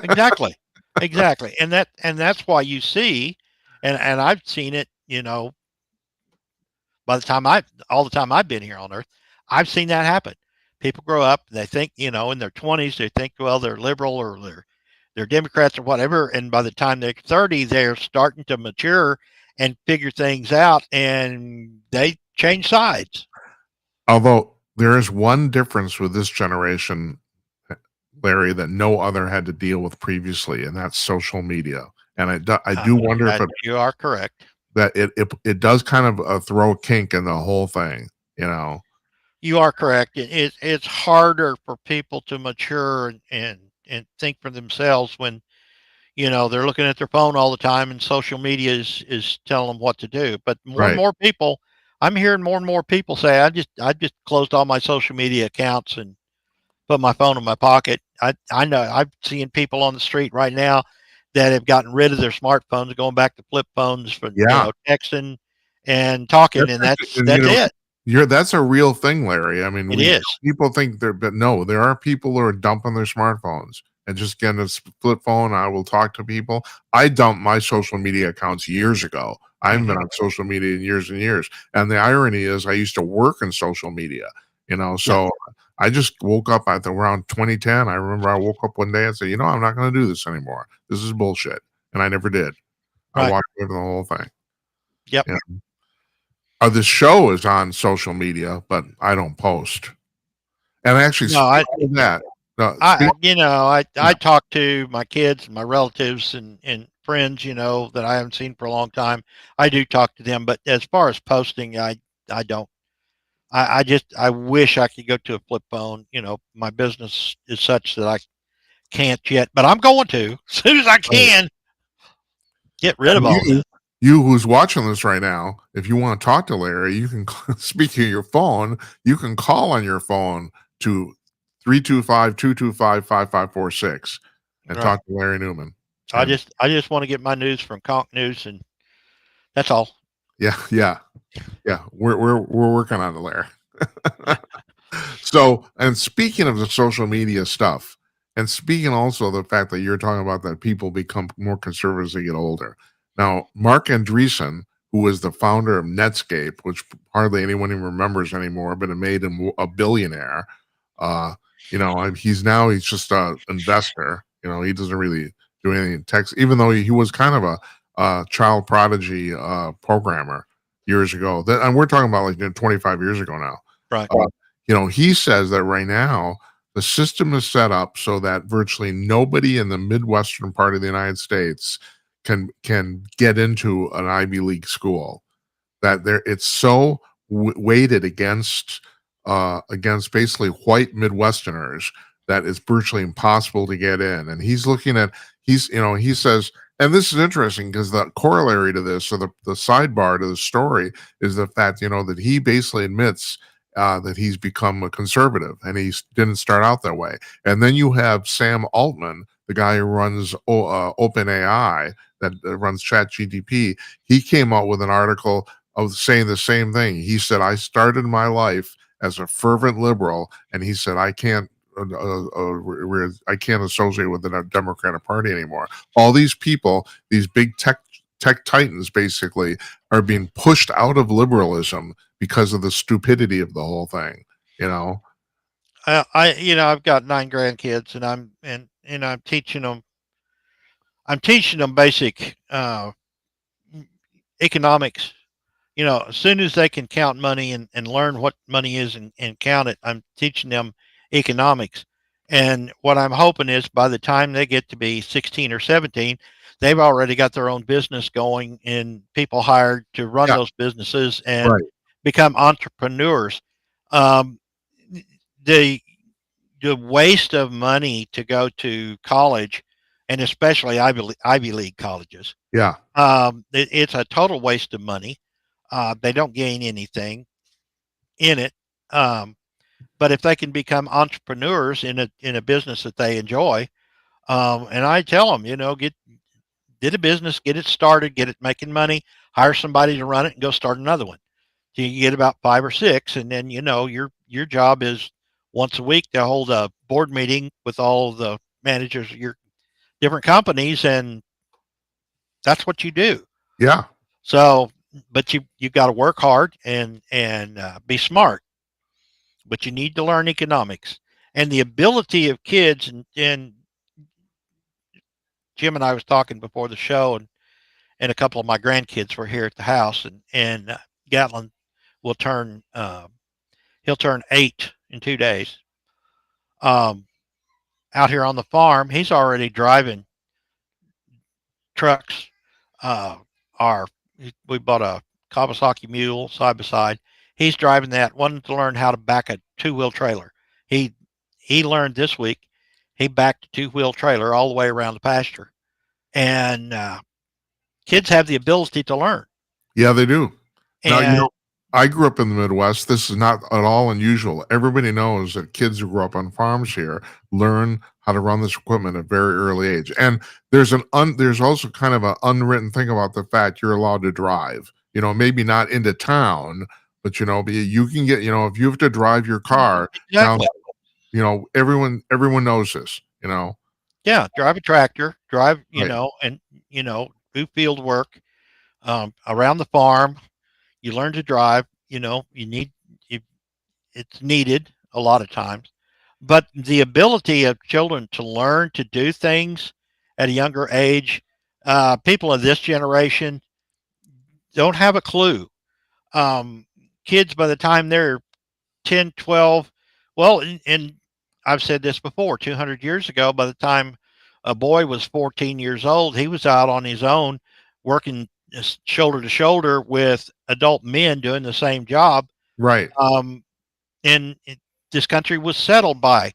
exactly. Exactly. And that's why you see, and I've seen it, by the time all the time I've been here on earth, I've seen that happen. People grow up, they think, in their 20s, they think, well, they're liberal or they're Democrats or whatever, and by the time they're 30, they're starting to mature and figure things out, and they change sides. Although there is one difference with this generation, Larry, that no other had to deal with previously, and that's social media. And I do wonder if You are correct. it does kind of throw a kink in the whole thing, you know. You are correct. It's harder for people to mature and think for themselves when they're looking at their phone all the time, and social media is telling them what to do. But more and Right. more people, I'm hearing more and more people say, I just closed all my social media accounts and put my phone in my pocket. I know I'm seeing people on the street right now that have gotten rid of their smartphones, going back to flip phones for Yeah. texting and talking, That's and actually, that's and that's it. that's a real thing, Larry. I mean, It is. people think but no, there are people who are dumping their smartphones and just getting a flip phone. I will talk to people. I dumped my social media accounts years ago. I haven't been Hmm. on social media in years and years. And the irony is, I used to work in social media. Yeah. So I just woke up at around 2010. I remember I woke up one day and said, I'm not going to do this anymore. This is bullshit, and I never did. I Right. walked away from the whole thing. Yep. Yeah. The show is on social media, but I don't post. And actually, No, I speaking of that, I speak, you know, I yeah, I talk to my kids and my relatives and friends, that I haven't seen for a long time. I do talk to them, but as far as posting, I don't. I wish I could go to a flip phone. My business is such that I can't yet, but I'm going to as soon as I right. can get rid of And all that. you who's watching this right now, if you want to talk to Larry, you can speak of your phone. You can call on your phone to 325-225-5546 and Right. talk to Larry Newman. I And just I just want to get my news from Conk News, and that's all. yeah, yeah, yeah, we're working on it, Larry. So, and speaking of the social media stuff, and speaking also of the fact that you're talking about that people become more conservative as they get older. Now, Mark Andreessen, who was the founder of Netscape, which hardly anyone even remembers anymore, but it made him a billionaire. He's just an investor. He doesn't really do anything in tech, even though he was kind of a child prodigy programmer years ago. And we're talking about like 25 years ago now. Right. He says that right now the system is set up so that virtually nobody in the Midwestern part of the United States can get into an Ivy League school. That it's so weighted against basically white Midwesterners that it's virtually impossible to get in. And he says, and this is interesting because the corollary to this, or the sidebar to the story, is the fact that he basically admits that he's become a conservative, and he didn't start out that way. And then you have Sam Altman, the guy who runs OpenAI, that runs ChatGPT. He came out with an article of saying the same thing. He said, "I started my life as a fervent liberal," and he said, I can't associate with the Democratic Party anymore. All these people, these big tech titans, basically, are being pushed out of liberalism because of the stupidity of the whole thing. You know, I've got 9 grandkids, and I'm teaching them. I'm teaching them basic economics. As soon as they can count money and learn what money is and count it, I'm teaching them economics. And what I'm hoping is by the time they get to be 16 or 17, they've already got their own business going and people hired to run yeah, those businesses and right, become entrepreneurs. Um, the the waste of money to go to college, and especially Ivy League colleges, yeah, it's a total waste of money. They don't gain anything in it. Um, but if they can become entrepreneurs in a business that they enjoy, and I tell them, get a business, get it started, get it making money, hire somebody to run it, and go start another one. So you get about 5 or 6, and then your job is once a week to hold a board meeting with all the managers of your different companies, and that's what you do. yeah. So, but you got to work hard and be smart. But you need to learn economics and the ability of kids and Jim and I was talking before the show, and a couple of my grandkids were here at the house, and Gatlin will turn he'll turn 8 in 2 days. Um, Out here on the farm, he's already driving trucks. Uh, our we bought a Kawasaki Mule side by side. He's driving that, wanting to learn how to back a 2-wheel trailer. He he learned this week. He backed a 2-wheel trailer all the way around the pasture, and kids have the ability to learn. Yeah, they do. Now, And I grew up in the Midwest. This is not at all unusual. Everybody knows that kids who grow up on farms here learn how to run this equipment at a very early age. And there's also kind of an unwritten thing about the fact you're allowed to drive. Maybe not into town, but you can get, if you have to drive your car down, exactly, everyone knows this. yeah, drive a tractor, drive, Right. and do field work around the farm. You learn to drive. You, it's needed a lot of times, but the ability of children to learn to do things at a younger age, people of this generation don't have a clue. Um, Kids by the time they're 10, 12, well, and I've said this before, 200 years ago, by the time a boy was 14 years old, he was out on his own working shoulder to shoulder with adult men doing the same job. Right. Um, and this country was settled by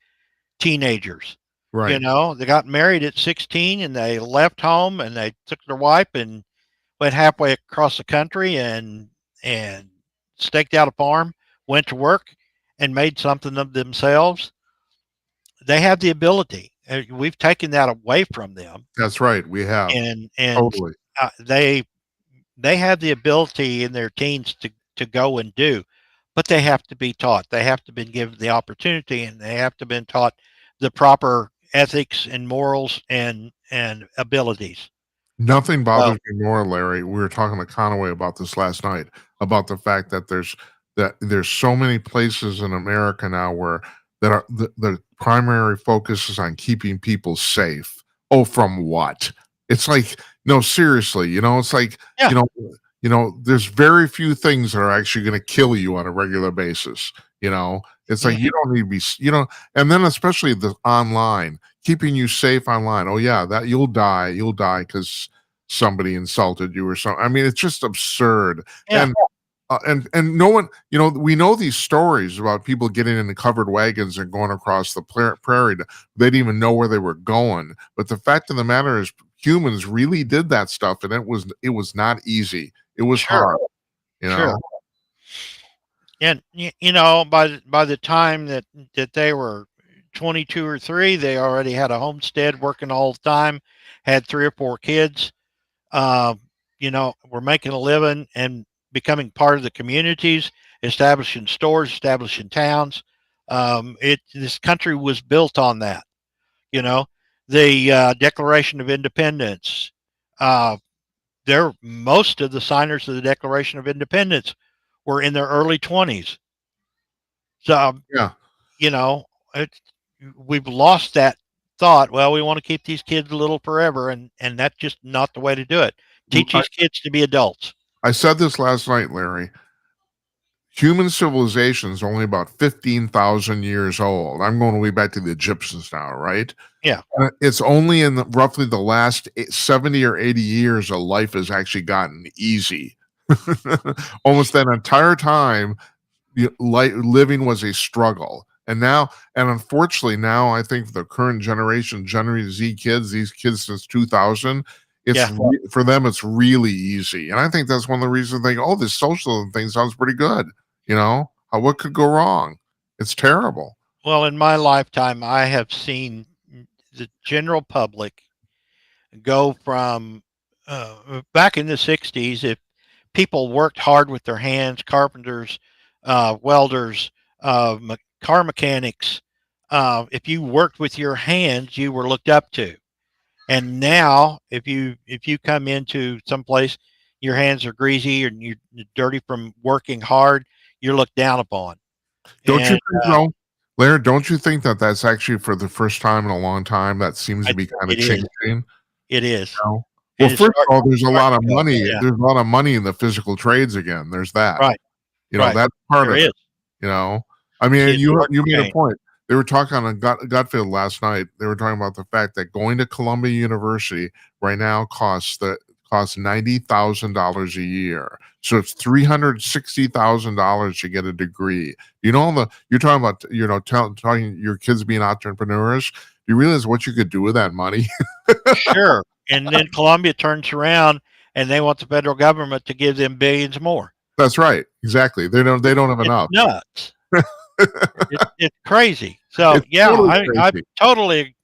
teenagers. Right. They got married at 16 and they left home and they took their wife and went halfway across the country and staked out a farm, went to work and made something of themselves. They have the ability. We've taken that away from them, That's right. We have. and Totally. they have the ability in their teens to go and do, but they have to be taught. They have to be given the opportunity, and they have to been taught the proper ethics and morals and abilities. Nothing So bothers me more, Larry. We were talking to Conaway about this last night, about the fact that there's so many places in America now where that are the primary focus is on keeping people safe. Oh, from what? It's like, no, seriously, it's like, yeah, you know, there's very few things that are actually going to kill you on a regular basis. It's like mhm, you don't need to be, and then especially the online, keeping you safe online. Oh yeah, that you'll die because somebody insulted you or something. I mean, it's just absurd. yeah, And no one, we know these stories about people getting in the covered wagons and going across the prairie. They didn't even know where they were going. But the fact of the matter is, humans really did that stuff, and it was not easy. It was sure, hard. You sure. know. And by the time that they were 22 or 3, they already had a homestead, working all the time, had 3 or 4 kids. Uh, were making a living and becoming part of the communities, establishing stores, establishing towns. This country was built on that. You know, the Declaration of Independence. Uh, Most of the signers of the Declaration of Independence were in their early 20s. So, Yeah. you know, it's, we've lost that thought. Well, we want to keep these kids little forever, and that's just not the way to do it. Teach I, these kids to be adults. I said this last night, Larry. Human civilization is only about 15,000 years old. I'm going way back to the Egyptians now, right? Yeah, It's only in roughly the last 70 or 80 years that life has actually gotten easy. Almost that entire time, living was a struggle. And unfortunately, now I think the current generation, Gen Z kids, these kids since 2000, yeah. for them, it's really easy. And I think that's one of the reasons they go, oh, this social thing sounds pretty good. What could go wrong? It's terrible. Well, in my lifetime, I have seen the general public go from back in the 60s. If people worked hard with their hands, carpenters, welders, car mechanics, if you worked with your hands, you were looked up to. And now, if you come into some place, your hands are greasy and you're dirty from working hard, you're looked down upon. Don't you And think, though, Larry, don't you think that that's actually for the first time in a long time that seems to I, be kind of it is, changing? It is. know? Well, And it's first of all, there's a lot starting of to go. money. Yeah. There's a lot of money in the physical trades again. There's that. Right. Right. That's part There of is. it. I mean, It's you starting to made a change. point. They were talking on Gutfield last night. They were talking about the fact that going to Columbia University right now costs $90,000 a year. So it's $360,000 to get a degree. You're talking about talking your kids being entrepreneurs. Do you realize what you could do with that money? Sure. And then Columbia turns around and they want the federal government to give them billions more. That's right. Exactly. They don't have It's enough. nuts. It's crazy. So It's yeah, totally I crazy. totally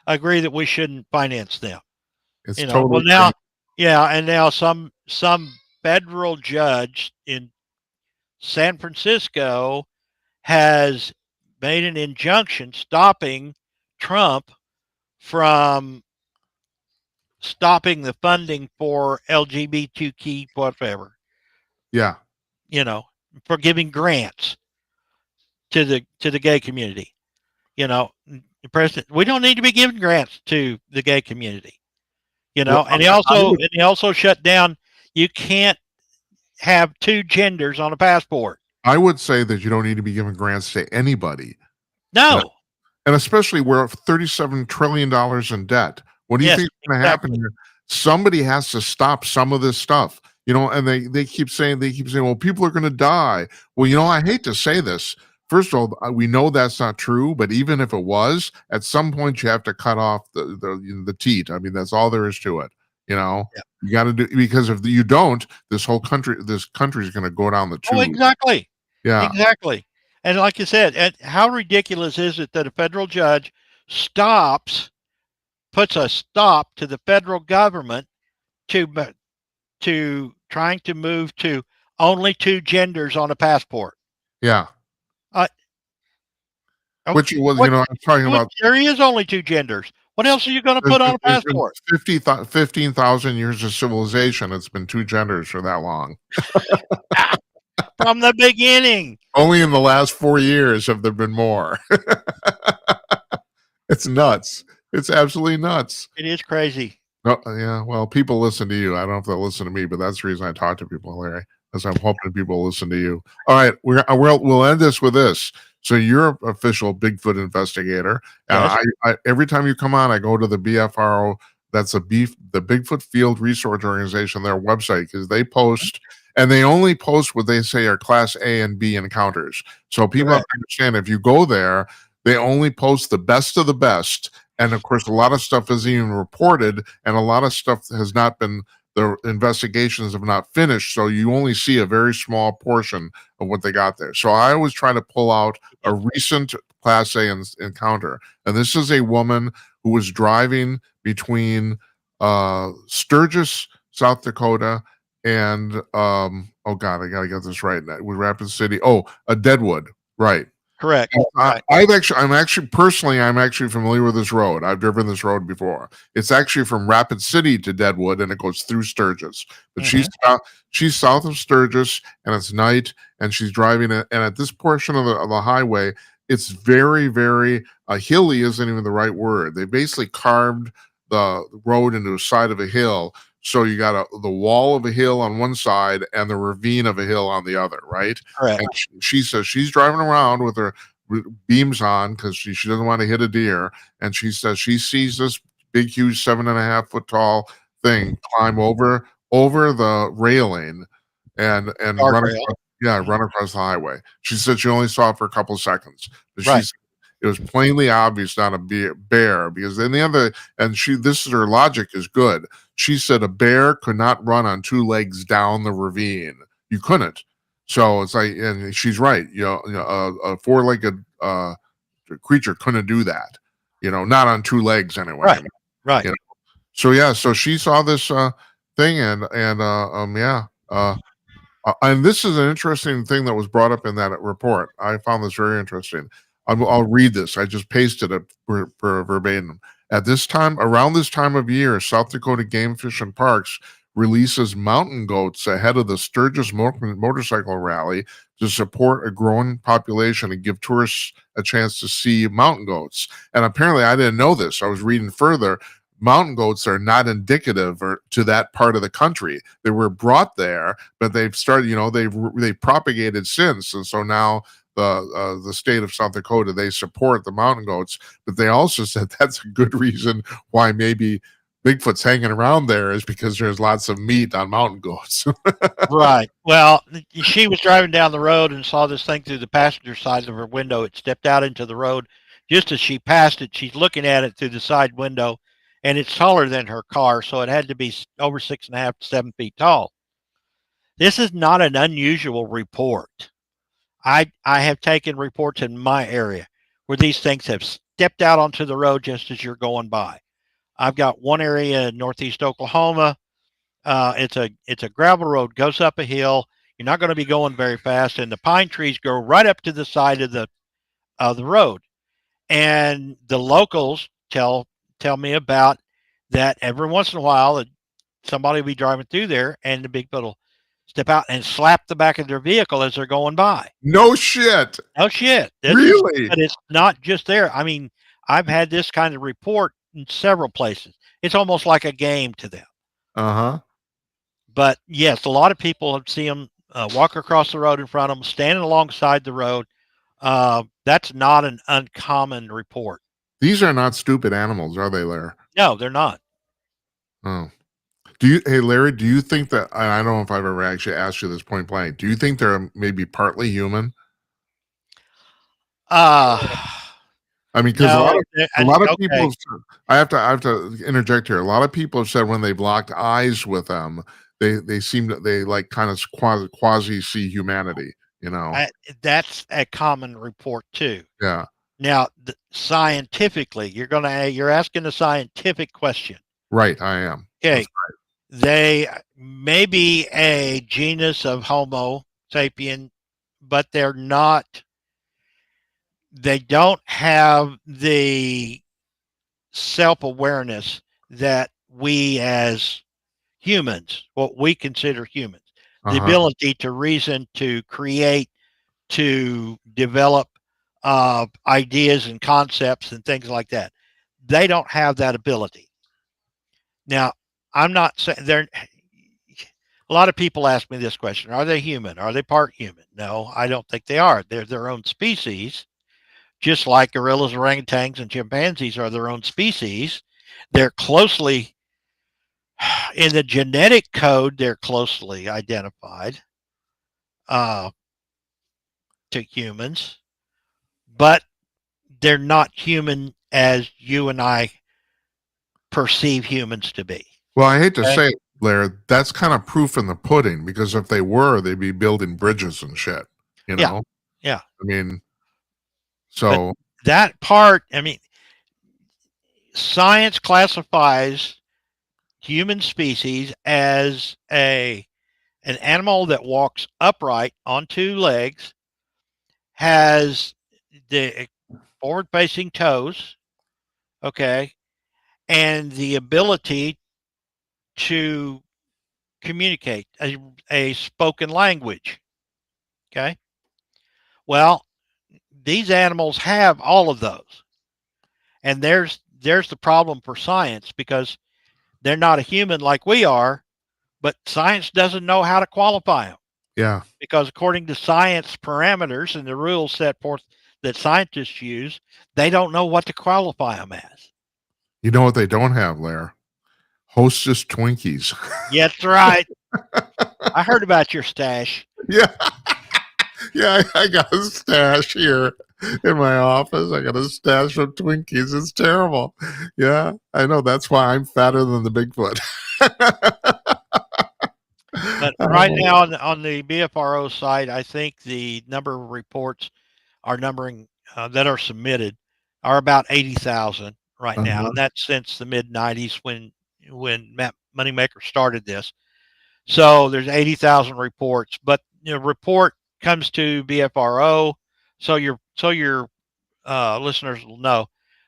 agree that we shouldn't finance them. It's Well totally now, crazy. yeah, and now some federal judge in San Francisco has made an injunction stopping Trump from stopping the funding for LGBTQ whatever, Yeah. For giving grants to the gay community. The president, we don't need to be giving grants to the gay community. Well, And he also shut down. You can't have two genders on a passport. I would say that you don't need to be giving grants to anybody. No. And especially we're $37 trillion in debt. What do you Yes, think is going to happen here? Somebody has to stop some of this stuff, and they keep saying, well, people are going to die. Well, I hate to say this. First of all, we know that's not true, but even if it was, at some point you have to cut off the teat. I mean, that's all there is to it. Yeah. You got to do, because if you don't, this country is going to go down the tube. Oh, exactly. Yeah. Exactly. And like you said, how ridiculous is it that a federal judge puts a stop to the federal government to trying to move to only two genders on a passport? Yeah. Which was, what, I was talking about. There is only two genders. What else are you going to put on a passport? 15,000 years of civilization. It's been two genders for that long. From the beginning. Only in the last 4 years have there been more. It's nuts. It's absolutely nuts. It is crazy. No, yeah. Well, people listen to you. I don't know if they'll listen to me, but that's the reason I talk to people, Larry, because I'm hoping people listen to you. All right. We'll end this with this. So you're an official Bigfoot investigator. And Yes. I every time you come on, I go to the BFRO. That's the Bigfoot Field Research Organization, their website, because they post, and they only post what they say are Class A and B encounters. So people have to understand, if you go there, they only post the best of the best. And of course, a lot of stuff isn't even reported, and a lot of stuff has not been, the investigations have not finished. So you only see a very small portion of what they got there. So I always try to pull out a recent Class A encounter. And this is a woman who was driving between Sturgis, South Dakota, and oh God, I gotta get this right. With Rapid City. Oh, a Deadwood, right? Correct. I'm actually familiar with this road. I've driven this road before. It's actually from Rapid City to Deadwood, and it goes through Sturgis. But she's south of Sturgis, and it's night, and she's driving it. And at this portion of the highway, it's very, very hilly. Isn't even the right word. They basically carved the road into a side of a hill. So you got the wall of a hill on one side and the ravine of a hill on the other, right? Correct. And she says she's driving around with her beams on because she doesn't want to hit a deer. And she says she sees this big, huge 7.5 foot tall thing climb over the railing and run across the highway. She said she only saw it for a couple of seconds. But she said it was plainly obvious not a bear, because in the other, and this is her logic is good. She said a bear could not run on two legs down the ravine. You couldn't. So it's like, and she's right. A four-legged creature couldn't do that. Not on two legs anyway. Right. So yeah, so she saw this thing, and this is an interesting thing that was brought up in that report. I found this very interesting. I'll read this. I just pasted it for verbatim. Around this time of year, South Dakota Game Fish and Parks releases mountain goats ahead of the Sturgis motorcycle rally to support a growing population and give tourists a chance to see mountain goats. And apparently, I didn't know this. I was reading further. mountain goats are not indicative or to that part of the country. They were brought there, but they've started, they've propagated since, and so now the state of South Dakota, they support the mountain goats, but they also said that's a good reason why maybe Bigfoot's hanging around there is because there's lots of meat on mountain goats. Right. Well, she was driving down the road and saw this thing through the passenger side of her window. It stepped out into the road. Just as she passed it, she's looking at it through the side window, and it's taller than her car, so it had to be over 6.5 to 7 feet tall. This is not an unusual report. I have taken reports in my area where these things have stepped out onto the road just as you're going by. I've got one area in northeast Oklahoma. It's a gravel road, goes up a hill. You're not going to be going very fast, and the pine trees go right up to the side of the road. And the locals tell me about that every once in a while. Somebody will be driving through there, and the Bigfoot will step out and slap the back of their vehicle as they're going by. No shit. Oh shit! Really? But it's not just there. I mean, I've had this kind of report in several places. It's almost like a game to them. Uh-huh. But yes, a lot of people have seen them walk across the road in front of them, standing alongside the road. That's not an uncommon report. These are not stupid animals, are they, Larry? No, they're not. Oh. Hey, Larry, do you think that, I don't know if I've ever actually asked you this point blank, do you think they're maybe partly human? I mean, because No, a lot of people, okay. I have to interject here. A lot of people have said when they've locked eyes with them, they seem to, they like kind of quasi see humanity, That's a common report too. Yeah. Now, scientifically, you're asking a scientific question. Right, I am. Okay, they may be a genus of Homo sapien, but they're not. They don't have the self-awareness that we as humans, what we consider humans, the Uh-huh. ability to reason, to create, to develop ideas and concepts and things like that. They don't have that ability. Now, I'm not saying they're. A lot of people ask me this question: are they human? Are they part human? No, I don't think they are. They're their own species, just like gorillas, orangutans, and chimpanzees are their own species. They're closely in the genetic code. They're closely identified to humans, but they're not human as you and I perceive humans to be. Well, I hate to Okay? say it, Larry, that's kind of proof in the pudding, because if they were, they'd be building bridges and shit, you Yeah, know? yeah. I mean, But so that part, I mean, science classifies human species as an animal that walks upright on two legs, has the forward facing toes, okay, and the ability to communicate a spoken language. Okay. Well, these animals have all of those. And there's the problem for science, because they're not a human like we are, but science doesn't know how to qualify them, yeah. because according to science parameters and the rules set forth that scientists use, they don't know what to qualify them as. You know what they don't have, Larry? Hostess Twinkies. Yeah, that's right. I heard about your stash. Yeah. Yeah, I got a stash here in my office. I got a stash of Twinkies. It's terrible. Yeah, I know. That's why I'm fatter than the Bigfoot. But right now on the BFRO site, I think the number of reports are numbering that are submitted are about 80,000 right now, Uh-huh. and that's since the mid 90s when Matt Moneymaker started this. So there's 80,000 reports, but report comes to BFRO, so your listeners will know.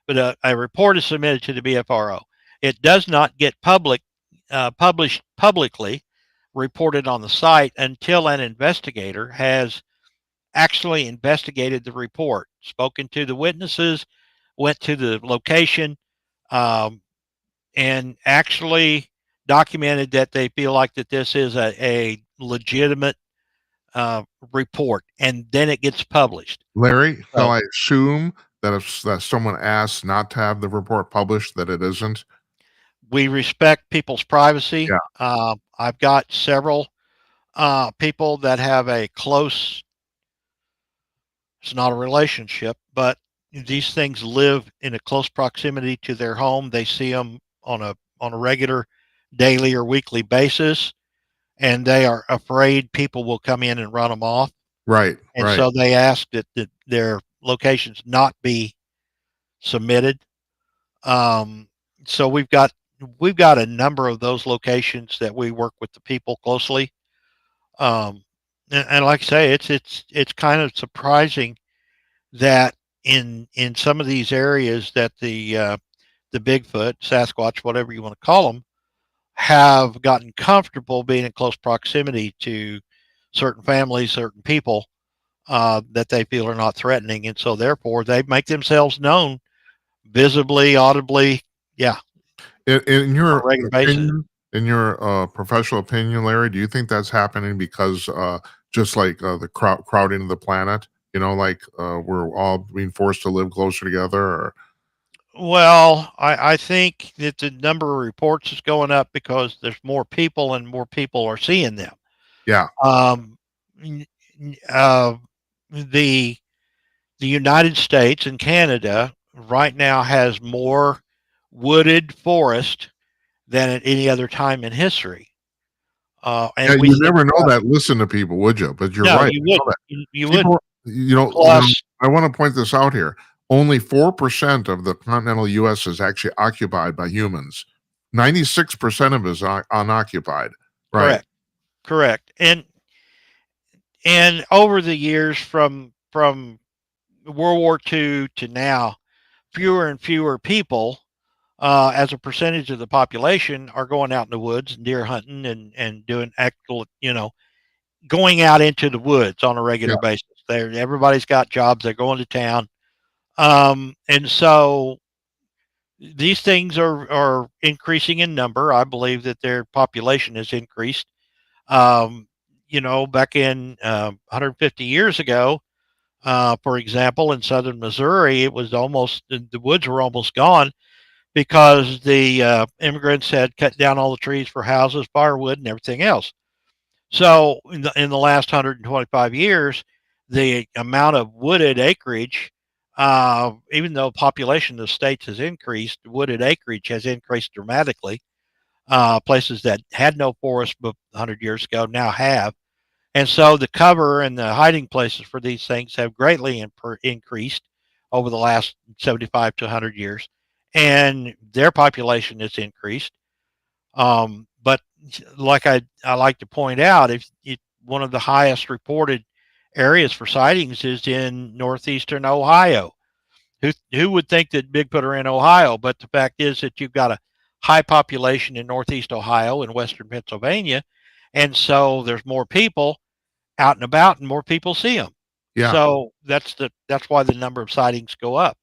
But a report is submitted to the BFRO. It does not get published publicly, reported on the site, until an investigator has actually investigated the report, spoken to the witnesses, went to the location, um, and actually documented that they feel like that this is a legitimate report, and then it gets published. Larry, shall So I assume that if that someone asks not to have the report published, that it isn't? we respect people's privacy. Yeah. I've got several people that have a close, it's not a relationship, but these things live in a close proximity to their home. They see them on a regular daily or weekly basis, and they are afraid people will come in and run them off. Right, And right. so they ask that their locations not be submitted. Um, so we've got a number of those locations that we work with the people closely. Um, and like I say, it's kind of surprising that in some of these areas that the Bigfoot, Sasquatch, whatever you want to call them, have gotten comfortable being in close proximity to certain families, certain people that they feel are not threatening, and so therefore they make themselves known visibly, audibly, yeah, In on your a regular basis. opinion, in your professional opinion, Larry, do you think that's happening because just like the crowding of the planet, like we're all being forced to live closer together? Or Well, I think that the number of reports is going up because there's more people and more people are seeing them. yeah, Um, n- uh, the the United States and Canada right now has more wooded forest than at any other time in history. yeah, And we you think never know about, that. Listen to people, would you? But you're no, right. you I know wouldn't. that You wouldn't. people, Plus, I want to point this out here. Only 4% of the continental U.S. is actually occupied by humans. 96% of it is unoccupied. Right. correct, correct. And over the years from World War II to now, fewer and fewer people, as a percentage of the population, are going out in the woods and deer hunting and doing actual, going out into the woods on a Yeah. regular basis. Everybody's got jobs. They're going to town, and so these things are increasing in number. I believe that their population has increased. Um, back in 150 years ago, for example, in southern Missouri, it was almost the woods were almost gone because the immigrants had cut down all the trees for houses, firewood, and everything else. So in the last 125 years, the amount of wooded acreage, even though population of the states has increased, wooded acreage has increased dramatically. Places that had no forest but 100 years ago now have. And so the cover and the hiding places for these things have greatly increased over the last 75 to 100 years. And their population has increased. But like I like to point out, if one of the highest reported areas for sightings is in northeastern Ohio. Who would think that Bigfoot are in Ohio? But the fact is that you've got a high population in northeast Ohio and western Pennsylvania, and so there's more people out and about, and more people see them. Yeah. So that's why the number of sightings go up.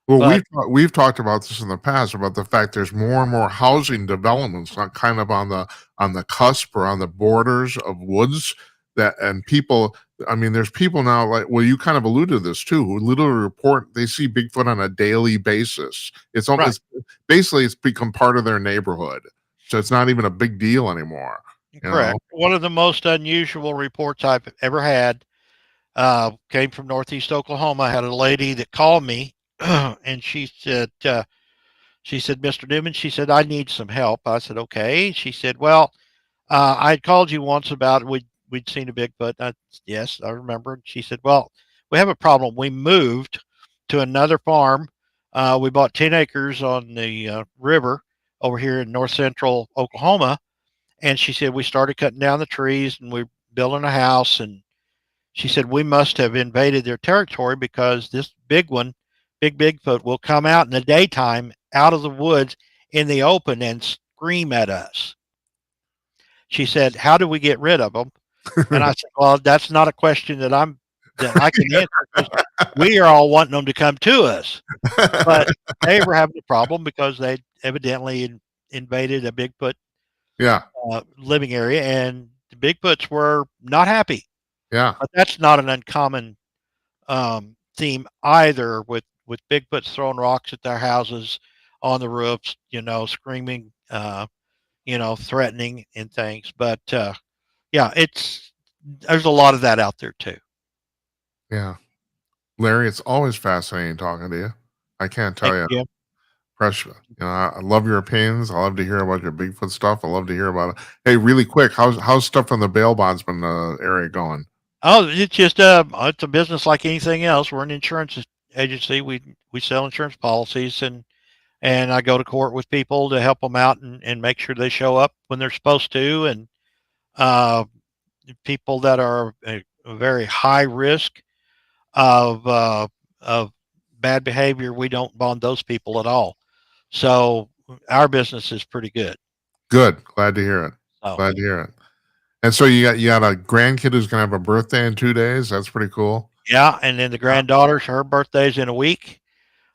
Well, But we've talked about this in the past about the fact there's more and more housing developments, not kind of on the cusp or on the borders of woods that and people. I mean, there's people now like well, you kind of alluded to this too, who literally report they see Bigfoot on a daily basis. It's right, almost basically it's become part of their neighborhood, so it's not even a big deal anymore. You know? correct. One of the most unusual reports I've ever had came from northeast Oklahoma. I had a lady that called me, and she said, Mr. Newman, she said, I need some help. I said, okay. She said, well, I had called you once about we'd seen a Bigfoot. Yes, I remember. She said, well, we have a problem. We moved to another farm. We bought 10 acres on the river over here in north central Oklahoma. And she said, we started cutting down the trees and we're building a house. And she said, we must have invaded their territory because this big one, big Bigfoot, will come out in the daytime out of the woods in the open and scream at us. She said, how do we get rid of them? And I said, well, that's not a question that I can answer because we are all wanting them to come to us. But they were having a problem because they evidently invaded a Bigfoot Yeah. living area, and the Bigfoots were not happy. Yeah. But that's not an uncommon theme either, with Bigfoots throwing rocks at their houses, on the roofs, screaming, threatening and things. But yeah, there's a lot of that out there too. Yeah. Larry, it's always fascinating talking to you. I can't tell Thank you. you, Jim. Precious. I love your opinions. I love to hear about your Bigfoot stuff. I love to hear about it. Hey, really quick, how's stuff in the bail bondsman area going? Oh, it's a business like anything else. We're an insurance agency. We sell insurance policies, and I go to court with people to help them out and make sure they show up when they're supposed to. And uh, people that are a very high risk of bad behavior, we don't bond those people at all. So our business is pretty good. Good. Glad to hear it. So Glad to hear it. And so you got a grandkid who's gonna have a birthday in 2 days. That's pretty cool. yeah, and then the granddaughter's her birthday's in a week,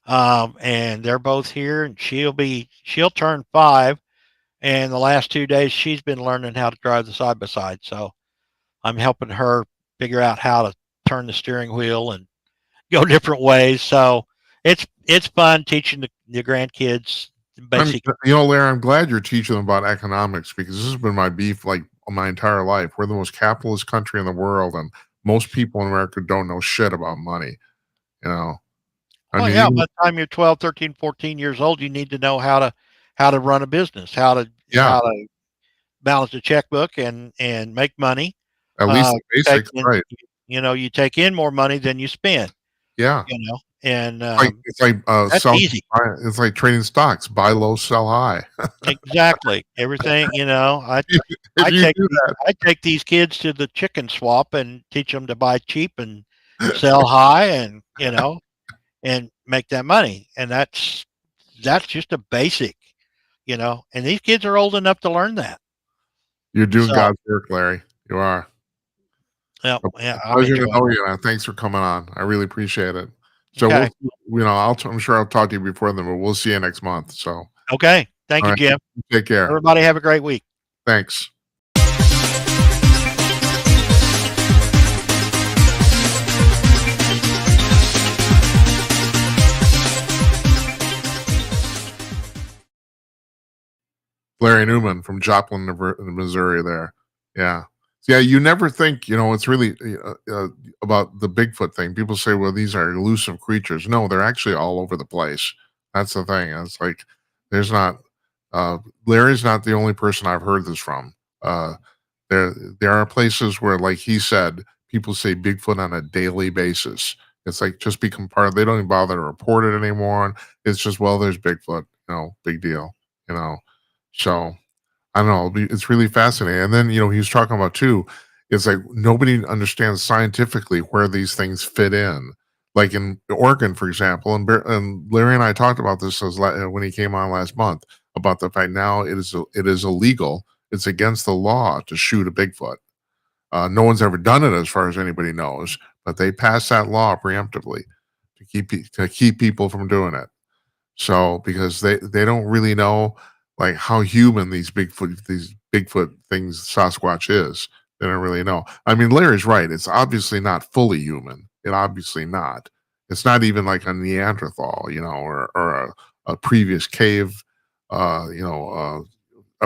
and they're both here, and she'll turn 5. And the last 2 days, she's been learning how to drive the side by side. So I'm helping her figure out how to turn the steering wheel and go different ways. So it's fun teaching the grandkids basic. Larry, I'm glad you're teaching them about economics because this has been my beef like my entire life. We're the most capitalist country in the world, and most people in America don't know shit about money. You know, I Oh mean, yeah, by the time you're 12, 13, 14 years old, you need to know how to run a business, yeah, how to balance a checkbook and make money. at least Uh, the take basics, in, right? you take in more money than you spend. Yeah, And it's like that's easy. it's like trading stocks: buy low, sell high. Exactly. Everything, If I you take do I take these kids to the chicken swap and teach them to buy cheap and sell high, and make that money. And that's just a basic, and these kids are old enough to learn that. you're doing So, God's work, Larry. You are. yeah, A yeah, I'm pleasure to enjoying know it. you, and thanks for coming on. I really appreciate it. So Okay. I'm sure I'll talk to you before then, but we'll see you next month. So, Okay. Thank all you, right, Jim. take care. Everybody have a great week. Thanks. Larry Newman from Joplin, Missouri. There, yeah, yeah. You never think, it's really about the Bigfoot thing. People say, "Well, these are elusive creatures." No, they're actually all over the place. That's the thing. It's like there's not. Larry's not the only person I've heard this from. Uh, there are places where, like he said, people say Bigfoot on a daily basis. It's like just become part of. They don't even bother to report it anymore. It's just, well, there's Bigfoot. Big deal. You know, so I don't know. It's really fascinating. And then, he was talking about too, it's like nobody understands scientifically where these things fit in. Like in Oregon, for example, and Larry and I talked about this when he came on last month about the fact now it is illegal. It's against the law to shoot a Bigfoot. No one's ever done it, as far as anybody knows, but they passed that law preemptively to keep people from doing it. So because they don't really know like how human these Bigfoot things Sasquatch is. They don't really know. I mean, Larry's right. It's obviously not fully human. It obviously not. It's not even like a Neanderthal, or a previous cave, a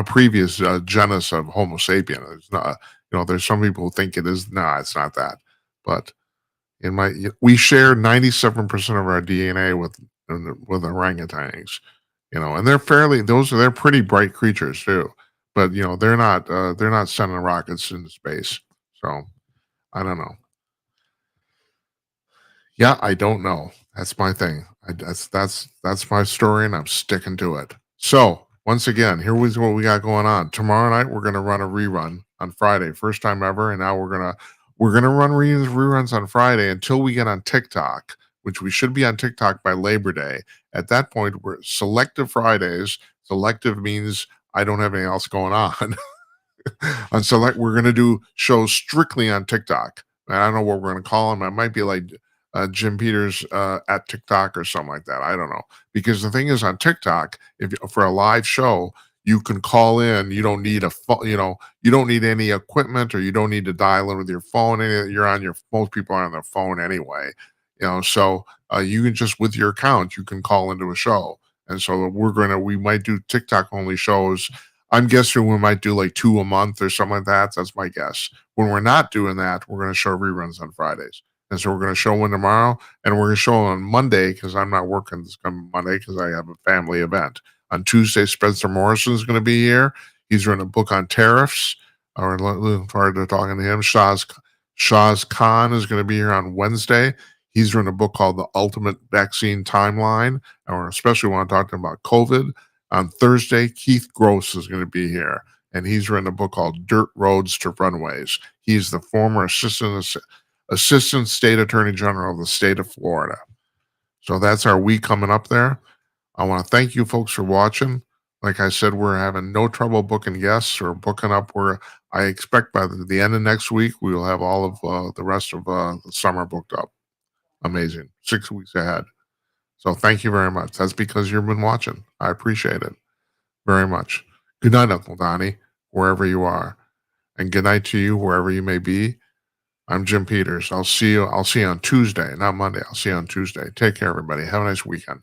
previous genus of Homo sapien. It's not. There's some people who think it is. No, it's not that. But we share 97% of our DNA with orangutans, and they're pretty bright creatures too. But they're not sending rockets into space. So I don't know. Yeah, I don't know. That's my thing. That's my story, and I'm sticking to it. So once again, here was what we got going on. Tomorrow night we're gonna run a rerun on Friday, first time ever, and now we're gonna run reruns on Friday until we get on TikTok, which we should be on TikTok by Labor Day. At that point, we're selective Fridays. Selective means I don't have anything else going on. On select, we're gonna do shows strictly on TikTok. And I don't know what we're gonna call them. It might be like Jim Peters at TikTok or something like that. I don't know, because the thing is, on TikTok, if for a live show, You can call in. You don't need a phone. You don't need any equipment, or you don't need to dial in with your phone. You're on your. Most people are on their phone anyway. So you can just, with your account, you can call into a show. And so we might do TikTok only shows. I'm guessing we might do like 2 a month or something like that. That's my guess. When we're not doing that, we're going to show reruns on Fridays. And so we're going to show one tomorrow, and we're going to show on Monday, because I'm not working this coming Monday because I have a family event. On Tuesday, Spencer Morrison is going to be here. He's written a book on tariffs. We're looking forward to talking to him. Shaz Khan is going to be here on Wednesday. He's written a book called The Ultimate Vaccine Timeline, and we especially want to talk to him about COVID. On Thursday, Keith Gross is going to be here, and he's written a book called Dirt Roads to Runways. He's the former Assistant State Attorney General of the state of Florida. So that's our week coming up there. I want to thank you folks for watching. Like I said, we're having no trouble booking guests or booking up. I expect by the end of next week, we will have all of the rest of the summer booked up. Amazing. 6 weeks ahead. So thank you very much. That's because you've been watching. I appreciate it very much. Good night, Uncle Donnie, wherever you are. And good night to you, wherever you may be. I'm Jim Peters. I'll see you on Tuesday, not Monday. I'll see you on Tuesday. Take care, everybody. Have a nice weekend.